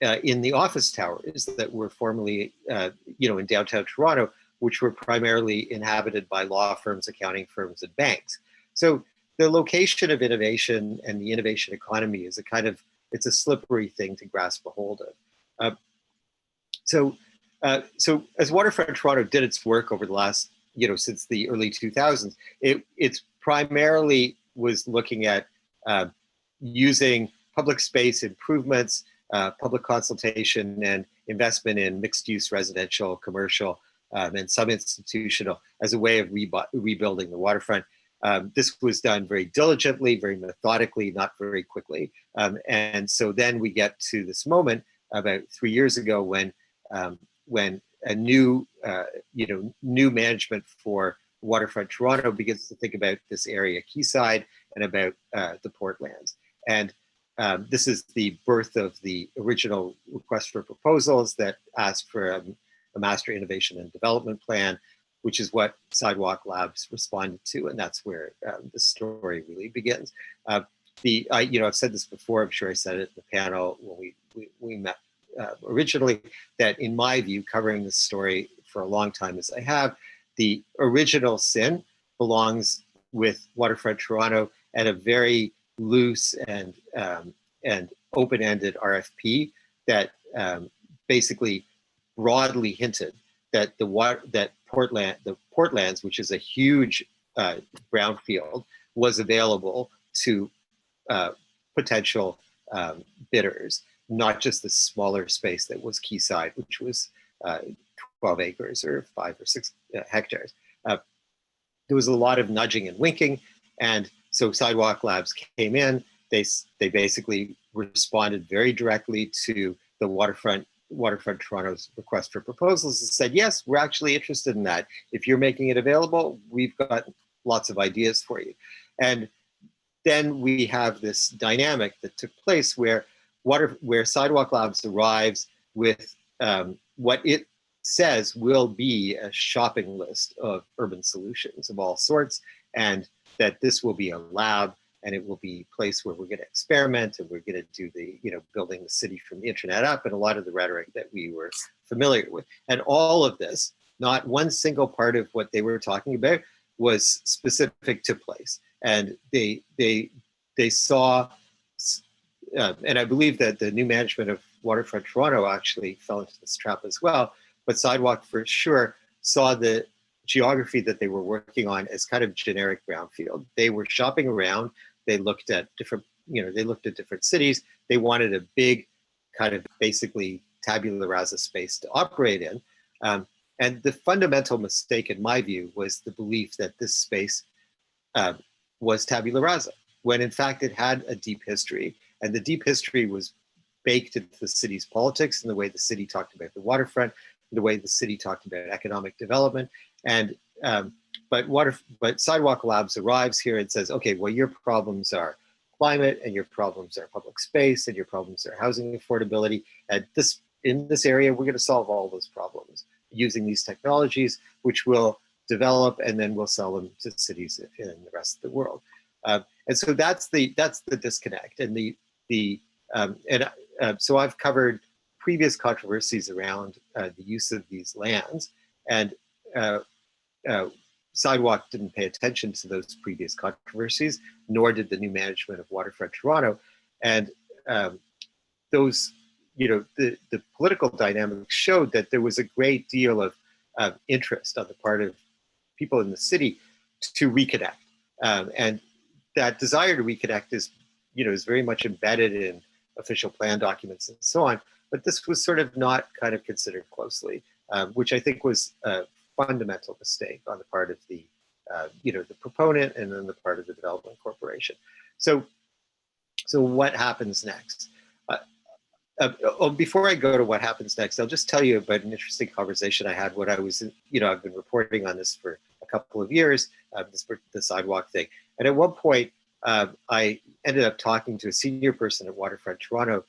in the office towers that were formerly, in downtown Toronto, which were primarily inhabited by law firms, accounting firms, and banks. So the location of innovation and the innovation economy is it's a slippery thing to grasp a hold of. So as Waterfront Toronto did its work over the last, since the early 2000s, it's primarily was looking at using public space improvements, public consultation, and investment in mixed-use residential, commercial, and some institutional as a way of rebuilding the waterfront. This was done very diligently, very methodically, not very quickly. And so then we get to this moment about 3 years ago when a new management for Waterfront Toronto begins to think about this area quayside and about the Portlands. And this is the birth of the original request for proposals that asked for a master innovation and development plan, which is what Sidewalk Labs responded to, and that's where the story really begins. I've said this before. I'm sure I said it in the panel when we met originally, that in my view, covering this story for a long time as I have, the original sin belongs with Waterfront Toronto and a very loose and open-ended RFP that basically broadly hinted that the Portlands, which is a huge brownfield, was available to potential bidders, not just the smaller space that was quayside, which was 12 acres or 5 or 6 hectares. There was a lot of nudging and winking, and so Sidewalk Labs came in. They basically responded very directly to the Waterfront Toronto's request for proposals and said, yes, we're actually interested in that. If you're making it available, we've got lots of ideas for you. And then we have this dynamic that took place where Sidewalk Labs arrives with what it says will be a shopping list of urban solutions of all sorts, and that this will be a lab, and it will be a place where we're going to experiment, and we're going to do the, building the city from the internet up, and a lot of the rhetoric that we were familiar with. And all of this, not one single part of what they were talking about was specific to place. And they saw, and I believe that the new management of Waterfront Toronto actually fell into this trap as well, but Sidewalk for sure saw the geography that they were working on as kind of generic brownfield. They were shopping around. They looked at different, different cities. They wanted a big kind of basically tabula rasa space to operate in. And the fundamental mistake, in my view, was the belief that this space was tabula rasa, when in fact it had a deep history. And the deep history was baked into the city's politics and the way the city talked about the waterfront. the way the city talked about economic development. And but Sidewalk Labs arrives here and says, okay, well, your problems are climate, and your problems are public space, and your problems are housing affordability. And in this area, we're going to solve all those problems using these technologies, which will develop, and then we'll sell them to cities in the rest of the world. And so that's the disconnect. And so I've covered previous controversies around the use of these lands, and Sidewalk didn't pay attention to those previous controversies, nor did the new management of Waterfront Toronto. And those, the political dynamics showed that there was a great deal of interest on the part of people in the city to reconnect. And that desire to reconnect is very much embedded in official plan documents and so on. But this was sort of not kind of considered closely, which I think was a fundamental mistake on the part of the proponent and then the part of the development corporation. So what happens next? Before I go to what happens next, I'll just tell you about an interesting conversation I had when I was, I've been reporting on this for a couple of years, the sidewalk thing. And at one point, I ended up talking to a senior person at Waterfront Toronto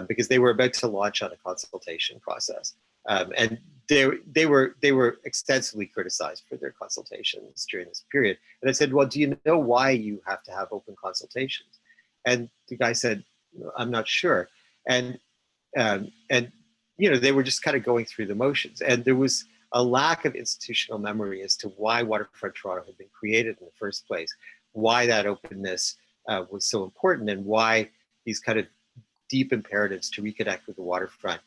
because they were about to launch on a consultation process. And they were extensively criticized for their consultations during this period. And I said, well, do you know why you have to have open consultations? And the guy said, I'm not sure. And they were just kind of going through the motions. And there was a lack of institutional memory as to why Waterfront Toronto had been created in the first place, why that openness was so important, and why these kind of deep imperatives to reconnect with the waterfront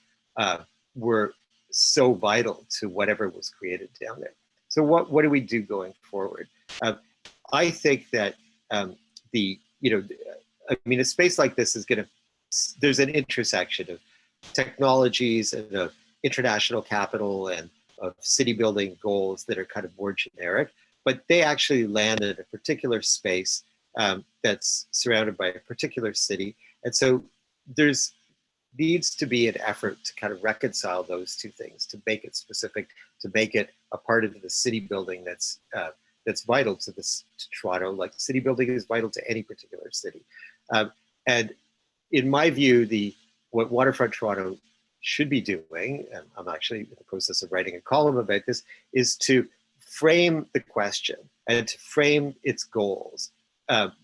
were so vital to whatever was created down there. So what do we do going forward? I think that a space like this is going to, there's an intersection of technologies and of international capital and of city building goals that are kind of more generic, but they actually land in a particular space that's surrounded by a particular city. And so there's needs to be an effort to kind of reconcile those two things, to make it specific, to make it a part of the city building that's vital to Toronto, like city building is vital to any particular city. And in my view, what Waterfront Toronto should be doing, and I'm actually in the process of writing a column about this, is to frame the question and to frame its goals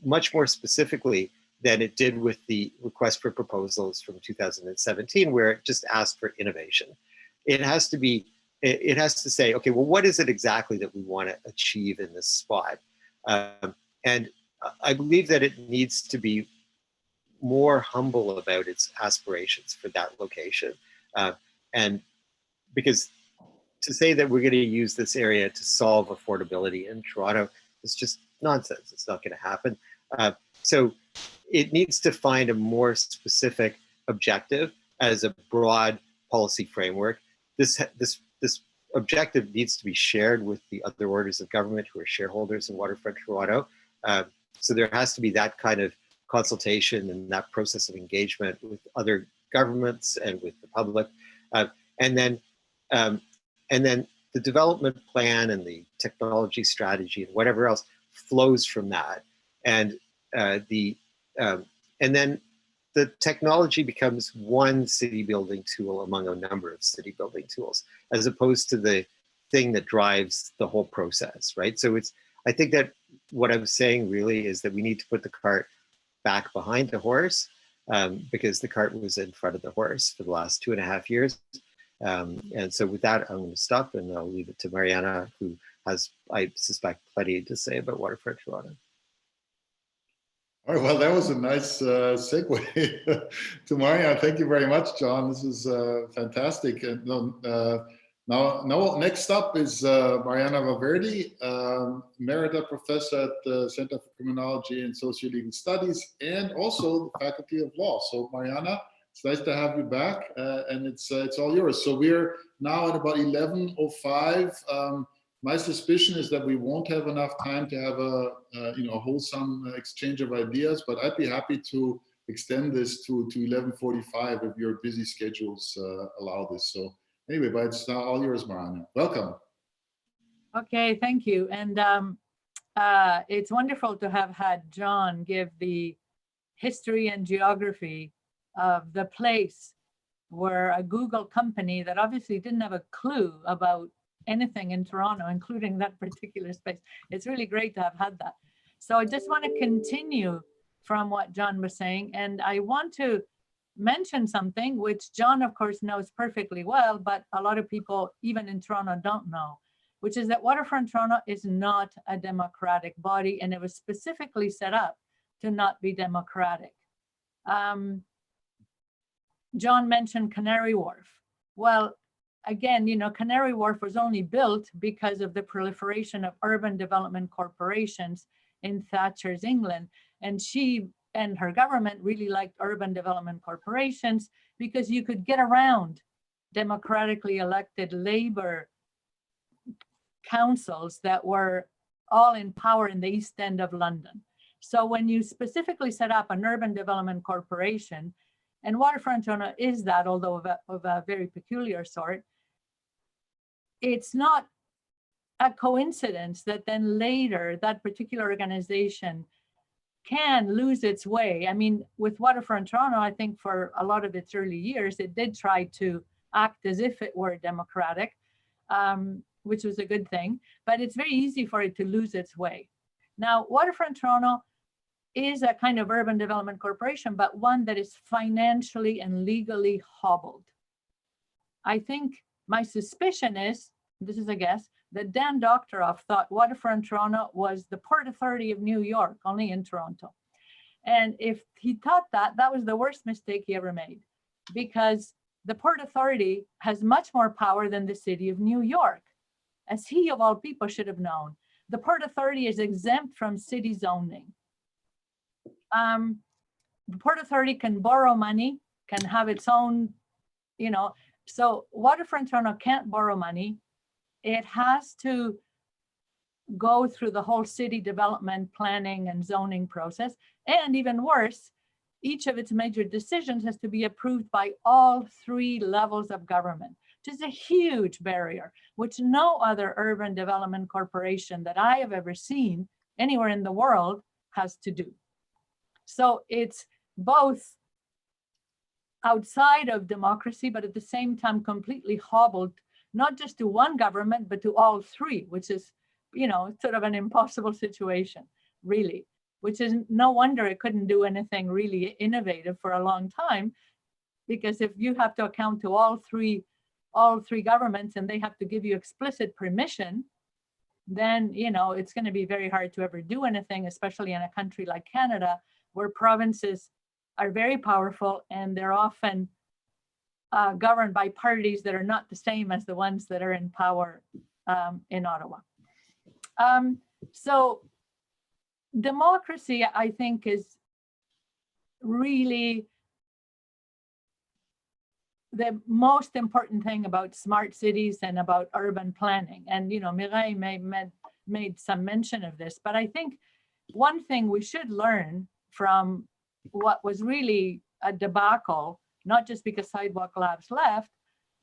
much more specifically than it did with the request for proposals from 2017, where it just asked for innovation. It has to say, okay, well, what is it exactly that we want to achieve in this spot? And I believe that it needs to be more humble about its aspirations for that location. And because to say that we're going to use this area to solve affordability in Toronto is just nonsense. It's not going to happen. So it needs to find a more specific objective as a broad policy framework. This objective needs to be shared with the other orders of government who are shareholders in Waterfront Toronto. So there has to be that kind of consultation and that process of engagement with other governments and with the public. And then the development plan and the technology strategy and whatever else flows from that. And then the technology becomes one city building tool among a number of city building tools, as opposed to the thing that drives the whole process, right? So I think that what I'm saying really is that we need to put the cart back behind the horse, because the cart was in front of the horse for the last 2.5 years. And so with that, I'm going to stop and I'll leave it to Mariana, who has, I suspect, plenty to say about Waterfront Toronto. All right, well, that was a nice segue to Mariana. Thank you very much, John. This is fantastic. And now, next up is Mariana Valverde, Emerita Professor at the Center for Criminology and Socio-Legal Studies, and also the Faculty of Law. So, Mariana, it's nice to have you back, and it's all yours. So we're now at about 11:05. My suspicion is that we won't have enough time to have a wholesome exchange of ideas, but I'd be happy to extend this to 11:45 if your busy schedules allow this. So Anyway, but it's all yours, Mariana. Welcome. Okay, thank you. And it's wonderful to have had John give the history and geography of the place where a Google company that obviously didn't have a clue about anything in Toronto, including that particular space. It's really great to have had that. So I just want to continue from what John was saying. And I want to mention something which John, of course, knows perfectly well, but a lot of people, even in Toronto, don't know, which is that Waterfront Toronto is not a democratic body, and it was specifically set up to not be democratic. John mentioned Canary Wharf. Well, again, you know, Canary Wharf was only built because of the proliferation of urban development corporations in Thatcher's England. And she and her government really liked urban development corporations because you could get around democratically elected labor councils that were all in power in the East End of London. So when you specifically set up an urban development corporation, and Waterfront Toronto is that, although of a very peculiar sort, it's not a coincidence that then later that particular organization can lose its way. I mean, with Waterfront Toronto, I think for a lot of its early years, it did try to act as if it were democratic, which was a good thing, but it's very easy for it to lose its way. Now, Waterfront Toronto is a kind of urban development corporation, but one that is financially and legally hobbled. I think my suspicion is, this is a guess, that Dan Doctoroff thought Waterfront Toronto was the Port Authority of New York, only in Toronto. And if he thought that, that was the worst mistake he ever made, because the Port Authority has much more power than the city of New York, as he of all people should have known. The Port Authority is exempt from city zoning. The Port Authority can borrow money, can have its own, you know, so Waterfront Toronto can't borrow money. It has to go through the whole city development planning and zoning process. And even worse, each of its major decisions has to be approved by all three levels of government, which is a huge barrier, which no other urban development corporation that I have ever seen anywhere in the world has to do. So it's both outside of democracy, but at the same time completely hobbled, not just to one government, but to all three, which is, you know, sort of an impossible situation, really, which is no wonder it couldn't do anything really innovative for a long time, because if you have to account to all three governments and they have to give you explicit permission, then, you know, it's going to be very hard to ever do anything, especially in a country like Canada, where provinces are very powerful and they're often governed by parties that are not the same as the ones that are in power in Ottawa. So democracy, I think, is really the most important thing about smart cities and about urban planning. And, you know, Mireille made some mention of this, but I think one thing we should learn from what was really a debacle, not just because Sidewalk Labs left,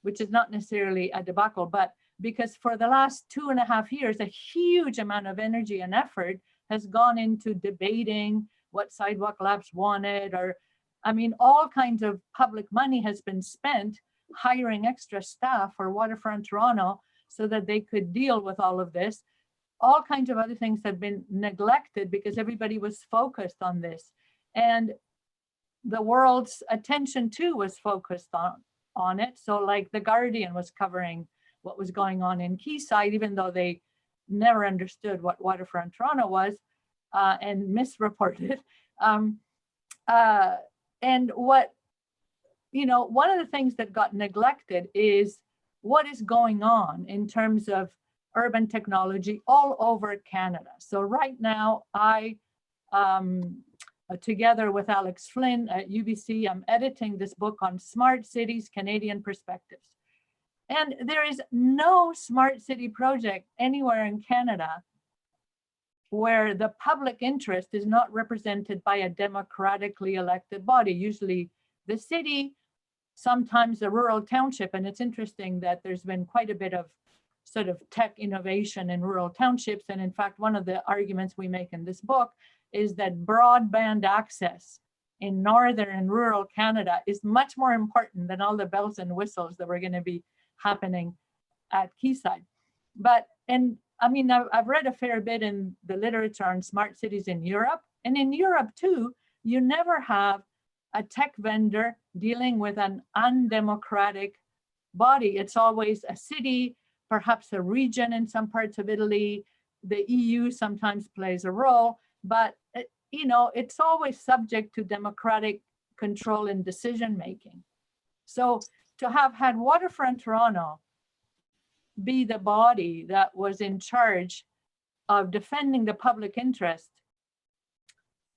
which is not necessarily a debacle, but because for the last 2.5 years, a huge amount of energy and effort has gone into debating what Sidewalk Labs wanted, or, I mean, all kinds of public money has been spent hiring extra staff for Waterfront Toronto so that they could deal with all of this. All kinds of other things have been neglected because everybody was focused on this. And the world's attention too was focused on it. So like The Guardian was covering what was going on in Quayside, even though they never understood what Waterfront Toronto was and misreported. And what, you know, one of the things that got neglected is what is going on in terms of urban technology all over Canada. So right now, I, together with Alex Flynn at UBC, I'm editing this book on smart cities, Canadian perspectives. And there is no smart city project anywhere in Canada where the public interest is not represented by a democratically elected body, usually the city sometimes a rural township, and it's interesting that there's been quite a bit of sort of tech innovation in rural townships. And in fact, one of the arguments we make in this book is that broadband access in northern and rural Canada is much more important than all the bells and whistles that were going to be happening at Quayside. But, and I mean, I've read a fair bit in the literature on smart cities in Europe. And in Europe too, you never have a tech vendor dealing with an undemocratic body. It's always a city, perhaps a region in some parts of Italy. The EU sometimes plays a role, but you know, it's always subject to democratic control and decision-making. So to have had Waterfront Toronto be the body that was in charge of defending the public interest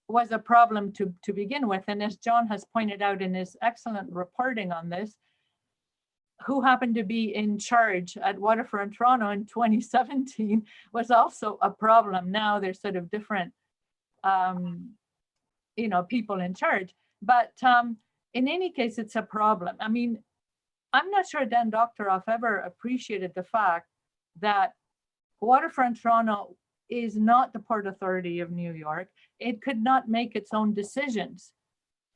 was a problem to begin with. And as John has pointed out in his excellent reporting on this, who happened to be in charge at Waterfront Toronto in 2017 was also a problem. Now there's sort of different you know, people in charge. But in any case, it's a problem. I mean, I'm not sure Dan Doctorow ever appreciated the fact that Waterfront Toronto is not the Port Authority of New York. It could not make its own decisions.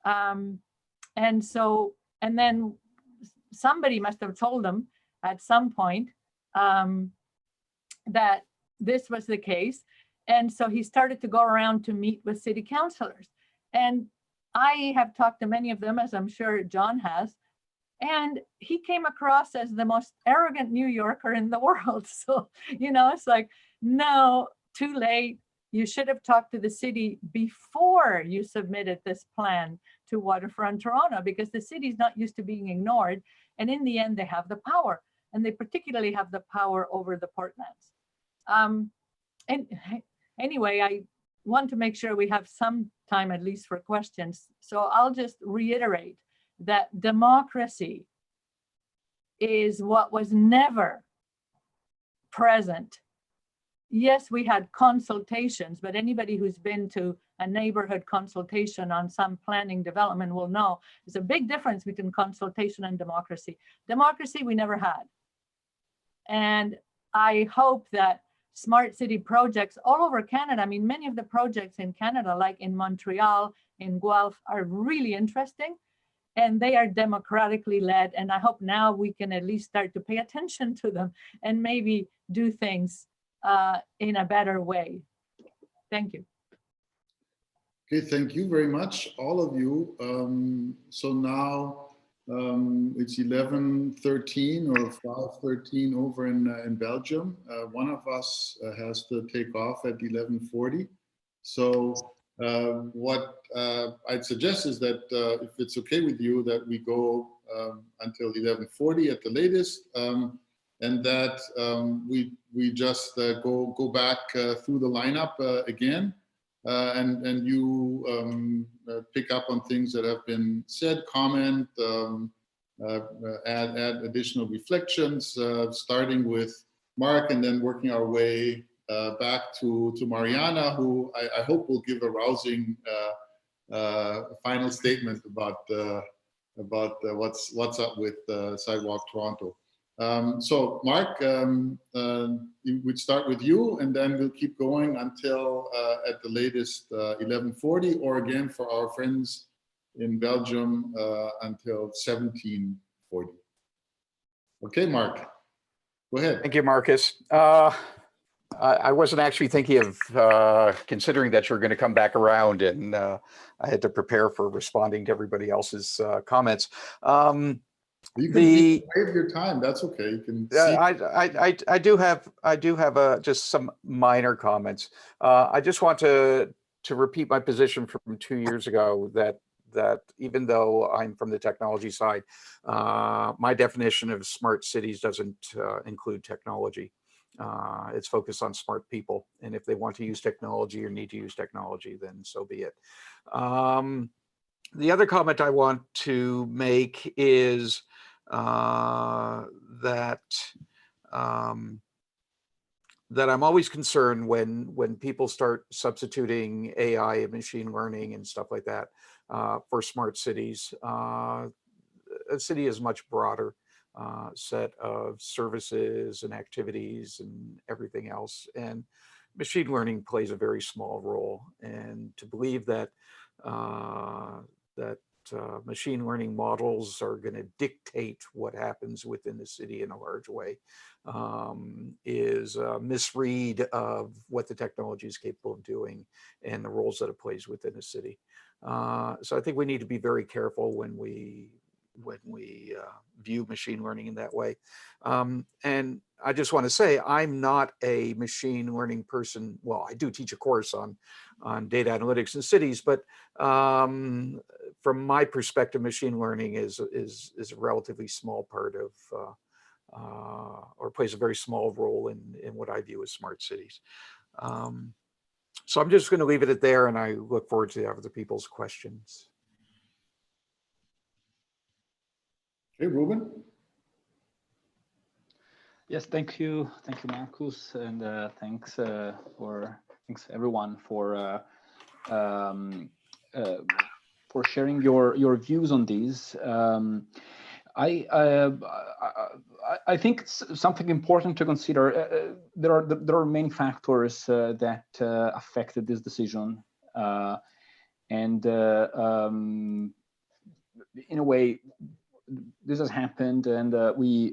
And then somebody must have told them at some point that this was the case. And so he started to go around to meet with city councilors. And I have talked to many of them, as I'm sure John has, and he came across as the most arrogant New Yorker in the world. So, you know, it's like, no, too late. You should have talked to the city before you submitted this plan to Waterfront Toronto, because the city's not used to being ignored. And in the end, they have the power, and they particularly have the power over the Portlands. And anyway, I want to make sure we have some time at least for questions. So I'll just reiterate that democracy is what was never present. Yes, we had consultations, but anybody who's been to a neighborhood consultation on some planning development will know there's a big difference between consultation and democracy. Democracy we never had. And I hope that smart city projects all over Canada, I mean, many of the projects in Canada, like in Montreal, in Guelph, are really interesting, and they are democratically led. And I hope now we can at least start to pay attention to them and maybe do things in a better way. Thank you. Okay, thank you very much, all of you. So now it's 11:13 or 5:13 over in Belgium. One of us has to take off at 11:40. So what I'd suggest is that if it's okay with you, that we go until 11:40 at the latest, and that we just go back through the lineup again. And you pick up on things that have been said, comment, add additional reflections, starting with Mark and then working our way back to Mariana, who I hope will give a rousing final statement about what's up with Sidewalk Toronto. So Mark, we'd start with you, and then we'll keep going until at the latest 11:40, or again for our friends in Belgium until 17:40. Okay, Mark, go ahead. Thank you, Marcus. I wasn't actually thinking of considering that you're going to come back around, and I had to prepare for responding to everybody else's comments. You can save your time. That's okay. You can. I do have just some minor comments. I just want to repeat my position from 2 years ago that even though I'm from the technology side, my definition of smart cities doesn't include technology. It's focused on smart people, and if they want to use technology or need to use technology, then so be it. The other comment I want to make is that I'm always concerned when people start substituting AI and machine learning and stuff like that for smart cities. a city is much broader set of services and activities and everything else. And machine learning plays a very small role. And to believe that machine learning models are going to dictate what happens within the city in a large way is a misread of what the technology is capable of doing and the roles that it plays within the city. So I think we need to be very careful when we view machine learning in that way. And I just want to say, I'm not a machine learning person. Well, I do teach a course on data analytics in cities, but from my perspective, machine learning is a relatively small part of, or plays a very small role in what I view as smart cities. So I'm just going to leave it at there, and I look forward to other people's questions. Hey, Ruben. Yes, thank you, Marcus, and thanks everyone for sharing your views on these. I think it's something important to consider. There are many factors that affected this decision, and in a way, this has happened, and I mean,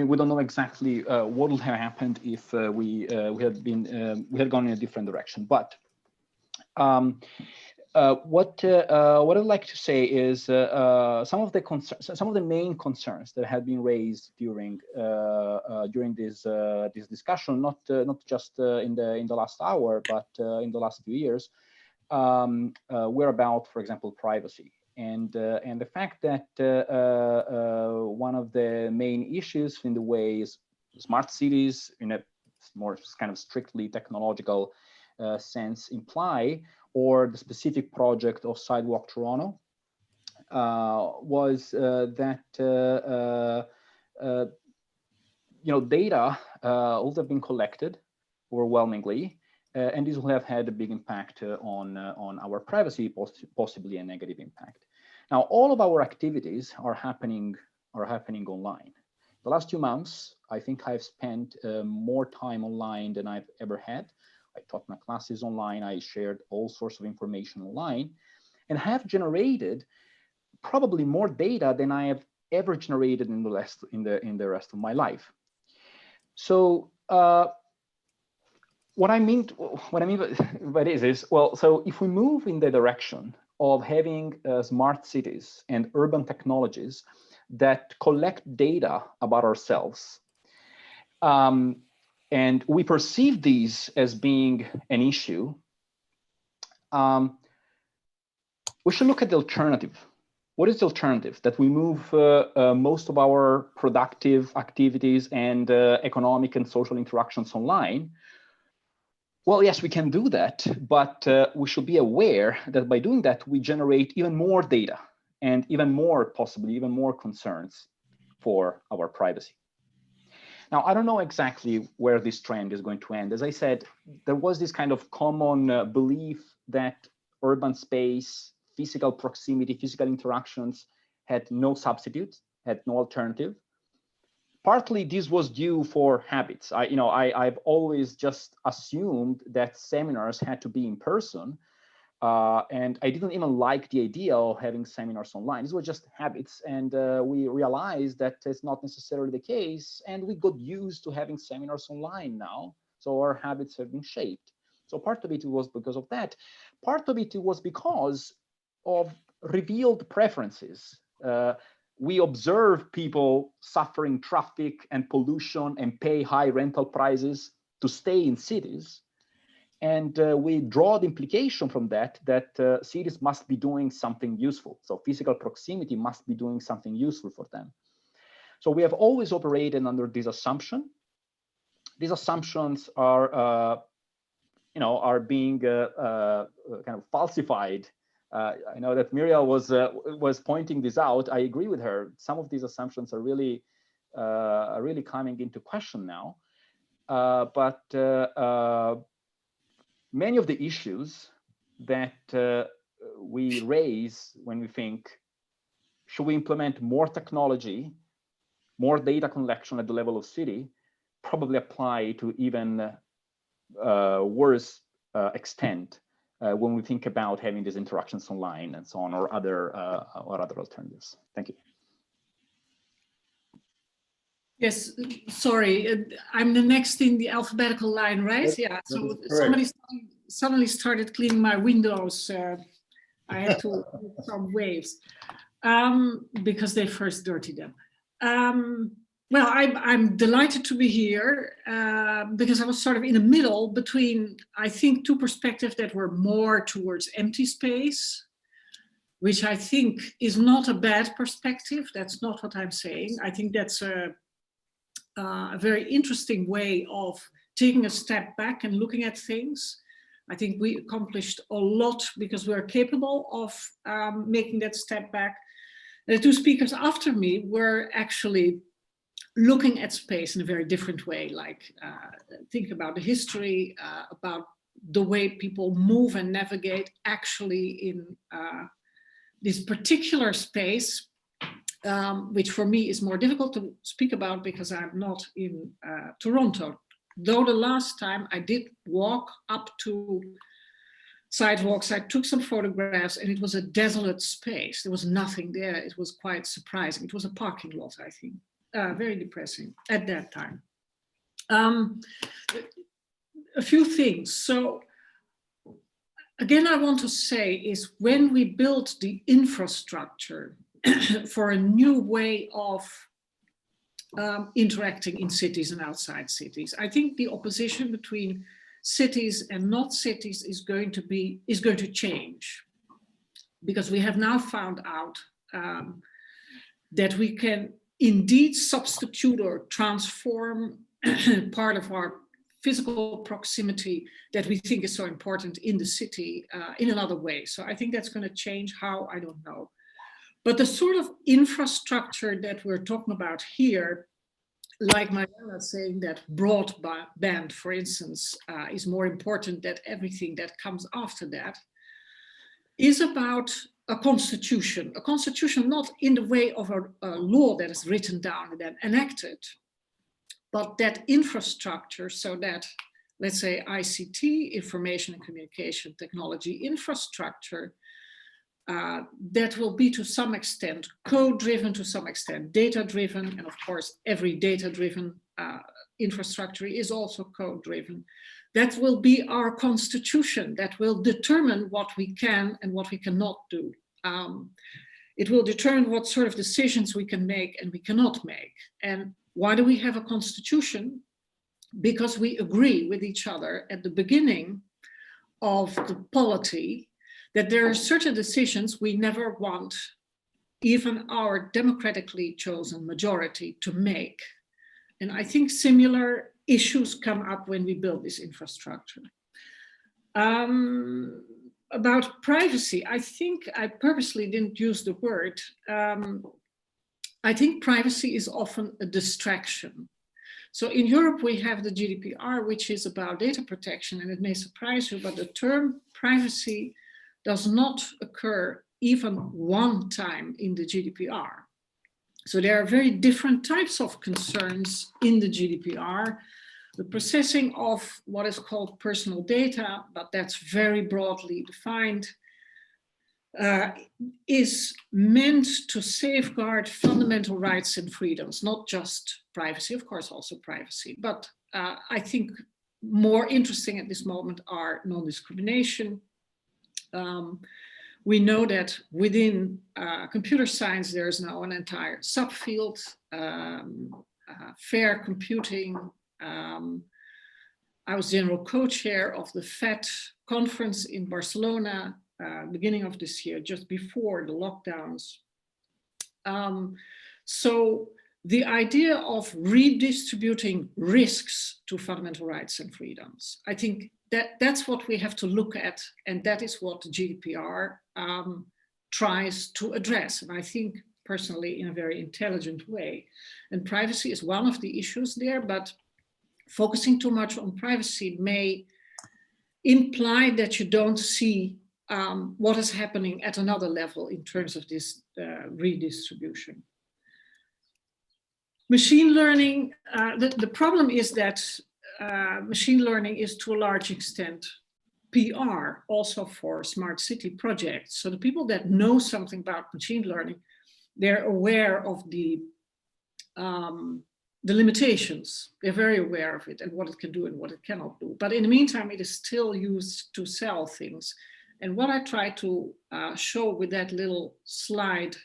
we don't know exactly what would have happened if we had gone in a different direction. But what I'd like to say is some of the main concerns that have been raised during this discussion, not just in the last hour, but in the last few years, were about, for example, privacy. And the fact that one of the main issues in the way smart cities, in a more kind of strictly technological sense, imply, or the specific project of Sidewalk Toronto, was that data would have been collected overwhelmingly. And this will have had a big impact on our privacy, possibly a negative impact. Now, all of our activities are happening online. The last 2 months, I think I've spent more time online than I've ever had. I taught my classes online. I shared all sorts of information online, and have generated probably more data than I have ever generated in the rest of my life. So. What I mean by this is, well, so if we move in the direction of having smart cities and urban technologies that collect data about ourselves, and we perceive these as being an issue, we should look at the alternative. What is the alternative? That we move most of our productive activities and economic and social interactions online. Well, yes, we can do that, but we should be aware that by doing that, we generate even more data and possibly even more concerns for our privacy. Now, I don't know exactly where this trend is going to end. As I said, there was this kind of common belief that urban space, physical proximity, physical interactions had no substitute, had no alternative. Partly this was due for habits. I've always just assumed that seminars had to be in person, and I didn't even like the idea of having seminars online. These were just habits, and we realized that it's not necessarily the case, and we got used to having seminars online now, so our habits have been shaped. So part of it was because of that. Part of it was because of revealed preferences. We observe people suffering traffic and pollution and pay high rental prices to stay in cities. And we draw the implication from that cities must be doing something useful. So physical proximity must be doing something useful for them. So we have always operated under this assumption. These assumptions are being kind of falsified. I know that Mireille was pointing this out. I agree with her. Some of these assumptions are really coming into question now. But many of the issues that we raise when we think, should we implement more technology, more data collection at the level of city, probably apply to even worse extent when we think about having these interactions online and so on, or other alternatives. Thank you. Yes, sorry, I'm the next in the alphabetical line, right? Yeah, so somebody suddenly started cleaning my windows. I had to make some waves because they first dirtied them. Well, I'm delighted to be here because I was sort of in the middle between, I think, two perspectives that were more towards empty space, which I think is not a bad perspective. That's not what I'm saying. I think that's a very interesting way of taking a step back and looking at things. I think we accomplished a lot because we're capable of making that step back. The two speakers after me were actually looking at space in a very different way, like think about the history, about the way people move and navigate actually in this particular space, which for me is more difficult to speak about because I'm not in Toronto. Though the last time I did walk up to sidewalks, I took some photographs and it was a desolate space. There was nothing there. It was quite surprising. It was a parking lot, I think. Very depressing at that time. A few things. So again, I want to say is when we built the infrastructure for a new way of interacting in cities and outside cities, I think the opposition between cities and not cities is going to change, because we have now found out that we can indeed substitute or transform part of our physical proximity that we think is so important in the city in another way. So I think that's going to change. How, I don't know. But the sort of infrastructure that we're talking about here, like Mariana saying that broadband, for instance, is more important than everything that comes after that, is about a constitution not in the way of a law that is written down and then enacted, but that infrastructure, so that, let's say, ICT, information and communication technology infrastructure, that will be to some extent code-driven, to some extent data-driven, and of course every data-driven infrastructure is also code-driven. That will be our constitution, that will determine what we can and what we cannot do. It will determine what sort of decisions we can make and we cannot make. And why do we have a constitution? Because we agree with each other at the beginning of the polity that there are certain decisions we never want even our democratically chosen majority to make. And I think similar issues come up when we build this infrastructure. About privacy, I think I purposely didn't use the word. I think privacy is often a distraction. So in Europe, we have the GDPR, which is about data protection, and it may surprise you, but the term privacy does not occur even one time in the GDPR. So there are very different types of concerns in the GDPR. The processing of what is called personal data, but that's very broadly defined, is meant to safeguard fundamental rights and freedoms, not just privacy, of course, also privacy. But I think more interesting at this moment are non-discrimination. We know that within computer science, there's now an entire subfield, fair computing. I was general co-chair of the FET conference in Barcelona, beginning of this year, just before the lockdowns. So the idea of redistributing risks to fundamental rights and freedoms, I think that's what we have to look at, and that is what the GDPR tries to address, and I think personally in a very intelligent way. And privacy is one of the issues there, but focusing too much on privacy may imply that you don't see what is happening at another level in terms of this redistribution. Machine learning, the problem is that machine learning is to a large extent PR also for smart city projects. So the people that know something about machine learning, they're aware of the limitations. They're very aware of it and what it can do and what it cannot do. But in the meantime, it is still used to sell things. And what I try to show with that little slide,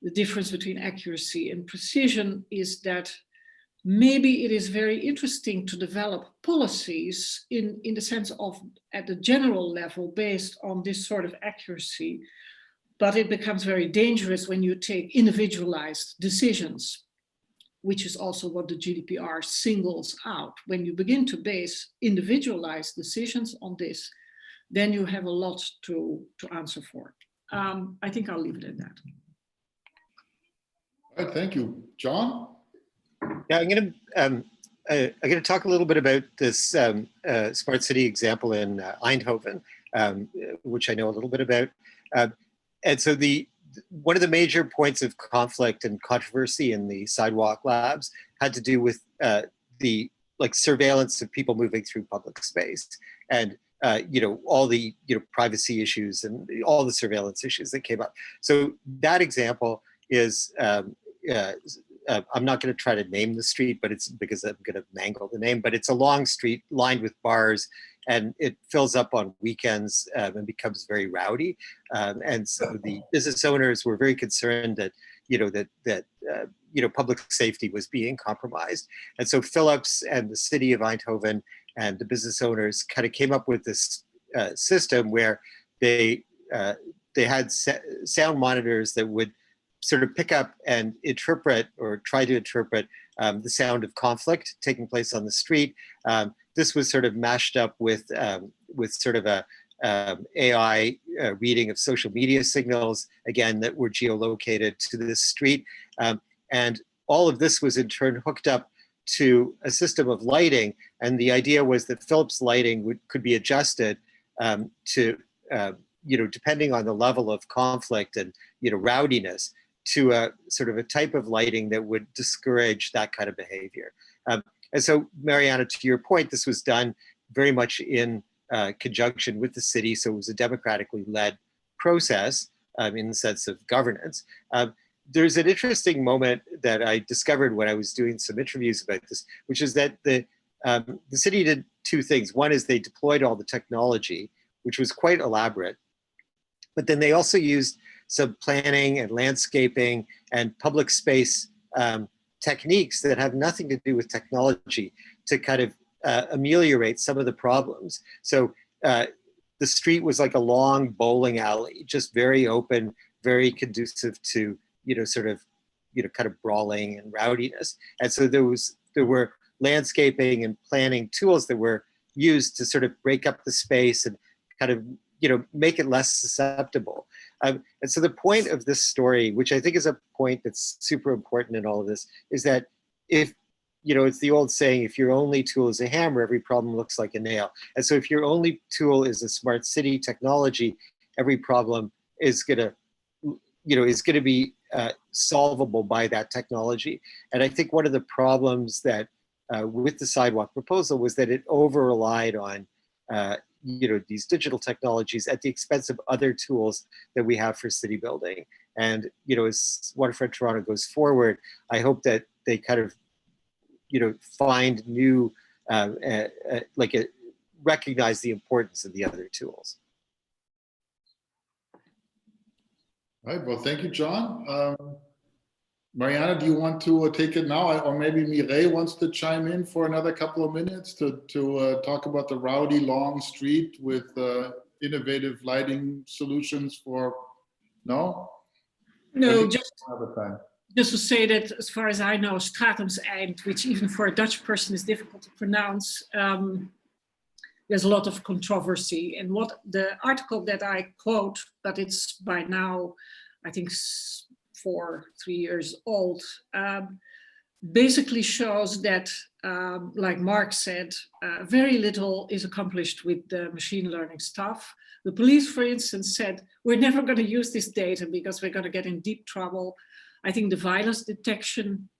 the difference between accuracy and precision, is that maybe it is very interesting to develop policies in the sense of at the general level based on this sort of accuracy, but it becomes very dangerous when you take individualized decisions, which is also what the GDPR singles out. When you begin to base individualized decisions on this, then you have a lot to answer for. I think I'll leave it at that. All right, thank you. John? Yeah, I'm gonna talk a little bit about this smart city example in Eindhoven, which I know a little bit about. And so one of the major points of conflict and controversy in the Sidewalk Labs had to do with the surveillance of people moving through public space, and all the privacy issues and all the surveillance issues that came up. So that example is. I'm not going to try to name the street, but it's because I'm going to mangle the name, but it's a long street lined with bars, and it fills up on weekends and becomes very rowdy. And so the business owners were very concerned that, public safety was being compromised. And so Philips and the city of Eindhoven and the business owners kind of came up with this system where they had sound monitors that would sort of pick up and interpret or try to interpret the sound of conflict taking place on the street. This was sort of mashed up with sort of a AI reading of social media signals, again, that were geolocated to this street. And all of this was in turn hooked up to a system of lighting. And the idea was that Philips lighting could be adjusted to, depending on the level of conflict and, rowdiness, to a sort of a type of lighting that would discourage that kind of behavior. And so, Mariana, to your point, this was done very much in conjunction with the city. So it was a democratically led process in the sense of governance. There's an interesting moment that I discovered when I was doing some interviews about this, which is that the city did two things. One is they deployed all the technology, which was quite elaborate, but then they also used some planning and landscaping and public space techniques that have nothing to do with technology to kind of ameliorate some of the problems. So the street was like a long bowling alley, just very open, very conducive to, kind of brawling and rowdiness. And so there were landscaping and planning tools that were used to sort of break up the space and kind of, make it less susceptible. And so the point of this story, which I think is a point that's super important in all of this, is that if, it's the old saying, if your only tool is a hammer, every problem looks like a nail. And so if your only tool is a smart city technology, every problem is going to be solvable by that technology. And I think one of the problems that with the sidewalk proposal was that it over-relied on these digital technologies at the expense of other tools that we have for city building. And, as Waterfront Toronto goes forward, I hope that they kind of, find new, recognize the importance of the other tools. All right, well, thank you, John. Mariana, do you want to take it now? Or maybe Mireille wants to chime in for another couple of minutes to talk about the rowdy long street with innovative lighting solutions for, no? No, just to say that as far as I know, Stratenseind, which even for a Dutch person is difficult to pronounce, there's a lot of controversy. And what the article that I quote, but it's by now, I think, 3 years old, basically shows that, like Mark said, very little is accomplished with the machine learning stuff. The police, for instance, said, we're never going to use this data because we're going to get in deep trouble. I think the violence detection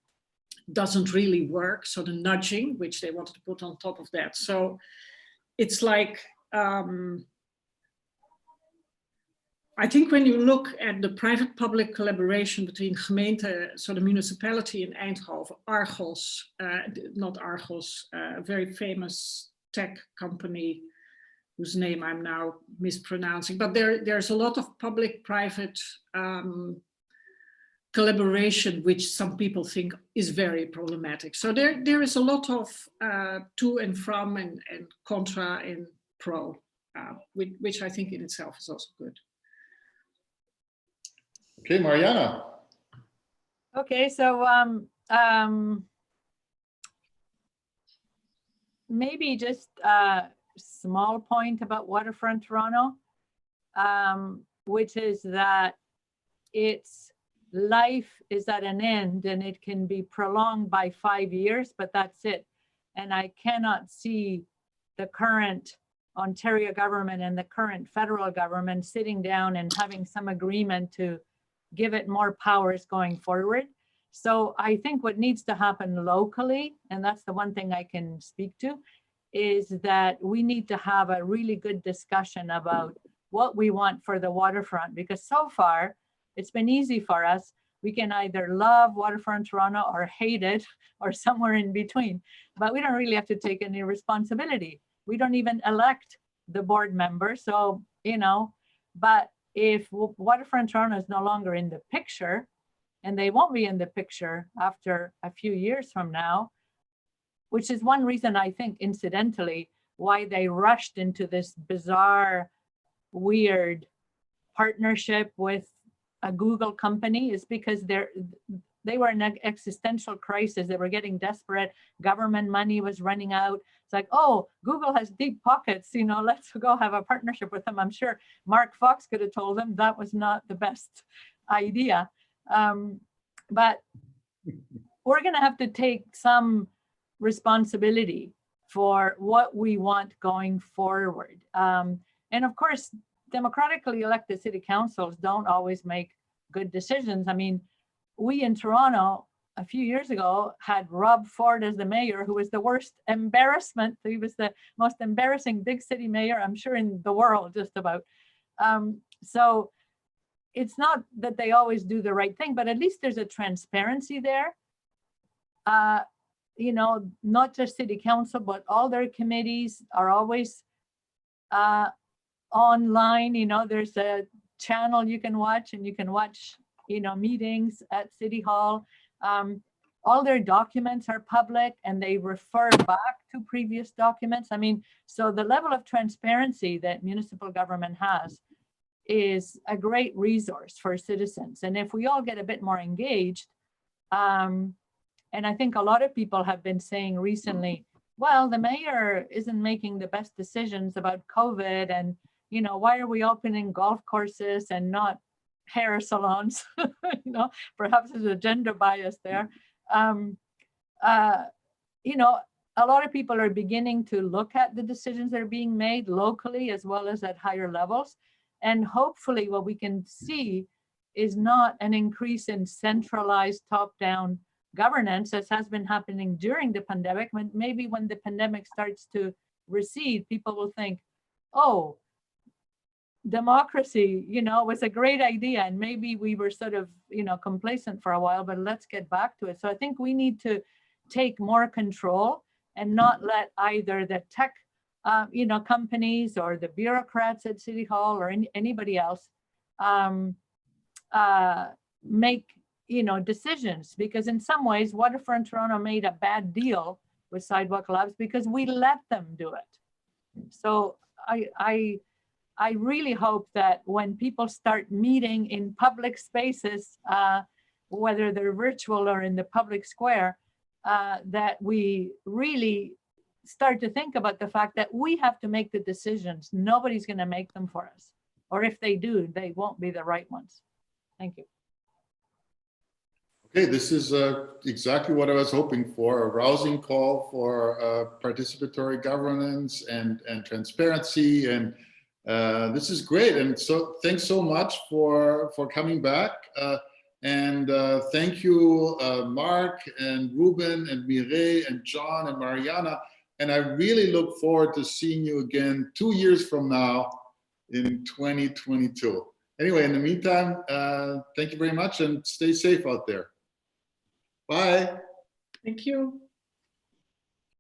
doesn't really work. So the nudging, which they wanted to put on top of that. So it's like, I think when you look at the private-public collaboration between gemeente, so the municipality in Eindhoven, Argos, not Argos, a very famous tech company whose name I'm now mispronouncing, but there's a lot of public-private collaboration, which some people think is very problematic. So there is a lot of to and from and contra and pro, which I think in itself is also good. Okay, Mariana. Okay, so maybe just a small point about Waterfront Toronto, which is that its life is at an end and it can be prolonged by 5 years, but that's it. And I cannot see the current Ontario government and the current federal government sitting down and having some agreement to give it more powers going forward. So I think what needs to happen locally, and that's the one thing I can speak to, is that we need to have a really good discussion about what we want for the waterfront, because so far it's been easy for us. We can either love Waterfront Toronto or hate it or somewhere in between, but we don't really have to take any responsibility. We don't even elect the board member. So, you know, but if Waterfront Toronto is no longer in the picture, and they won't be in the picture after a few years from now, which is one reason I think, incidentally, why they rushed into this bizarre, weird partnership with a Google company, is because they were in an existential crisis. They were getting desperate. Government money was running out. It's like, oh, Google has deep pockets, you know, let's go have a partnership with them. I'm sure Mark Fox could have told them that was not the best idea. But we're going to have to take some responsibility for what we want going forward. And of course, democratically elected city councils don't always make good decisions. I mean, we in Toronto a few years ago had Rob Ford as the mayor, who was the worst embarrassment. He was the most embarrassing big city mayor, I'm sure, in the world, just about. So it's not that they always do the right thing, but at least there's a transparency there. You know, not just city council, but all their committees are always online. You know, there's a channel you can watch, and you can watch, you know, meetings at City Hall. All their documents are public and they refer back to previous documents. I mean, so the level of transparency that municipal government has is a great resource for citizens. And if we all get a bit more engaged, and I think a lot of people have been saying recently, well, the mayor isn't making the best decisions about COVID, and, you know, why are we opening golf courses and not hair salons? You know, perhaps there's a gender bias there. You know, a lot of people are beginning to look at the decisions that are being made locally as well as at higher levels. And hopefully what we can see is not an increase in centralized top-down governance, as has been happening during the pandemic. When maybe when the pandemic starts to recede, people will think, oh, democracy, you know, was a great idea, and maybe we were sort of, you know, complacent for a while, but let's get back to it. So I think we need to take more control and not let either the tech, you know, companies or the bureaucrats at City Hall or anybody else make, you know, decisions. Because in some ways, Waterfront Toronto made a bad deal with Sidewalk Labs because we let them do it. So I really hope that when people start meeting in public spaces, whether they're virtual or in the public square, that we really start to think about the fact that we have to make the decisions. Nobody's going to make them for us. Or if they do, they won't be the right ones. Thank you. Okay, this is exactly what I was hoping for, a rousing call for participatory governance and transparency. And this is great. And so thanks so much for coming back. And thank you, Mark and Ruben and Mireille and John and Mariana. And I really look forward to seeing you again 2 years from now in 2022. Anyway, in the meantime, thank you very much and stay safe out there. Bye. Thank you.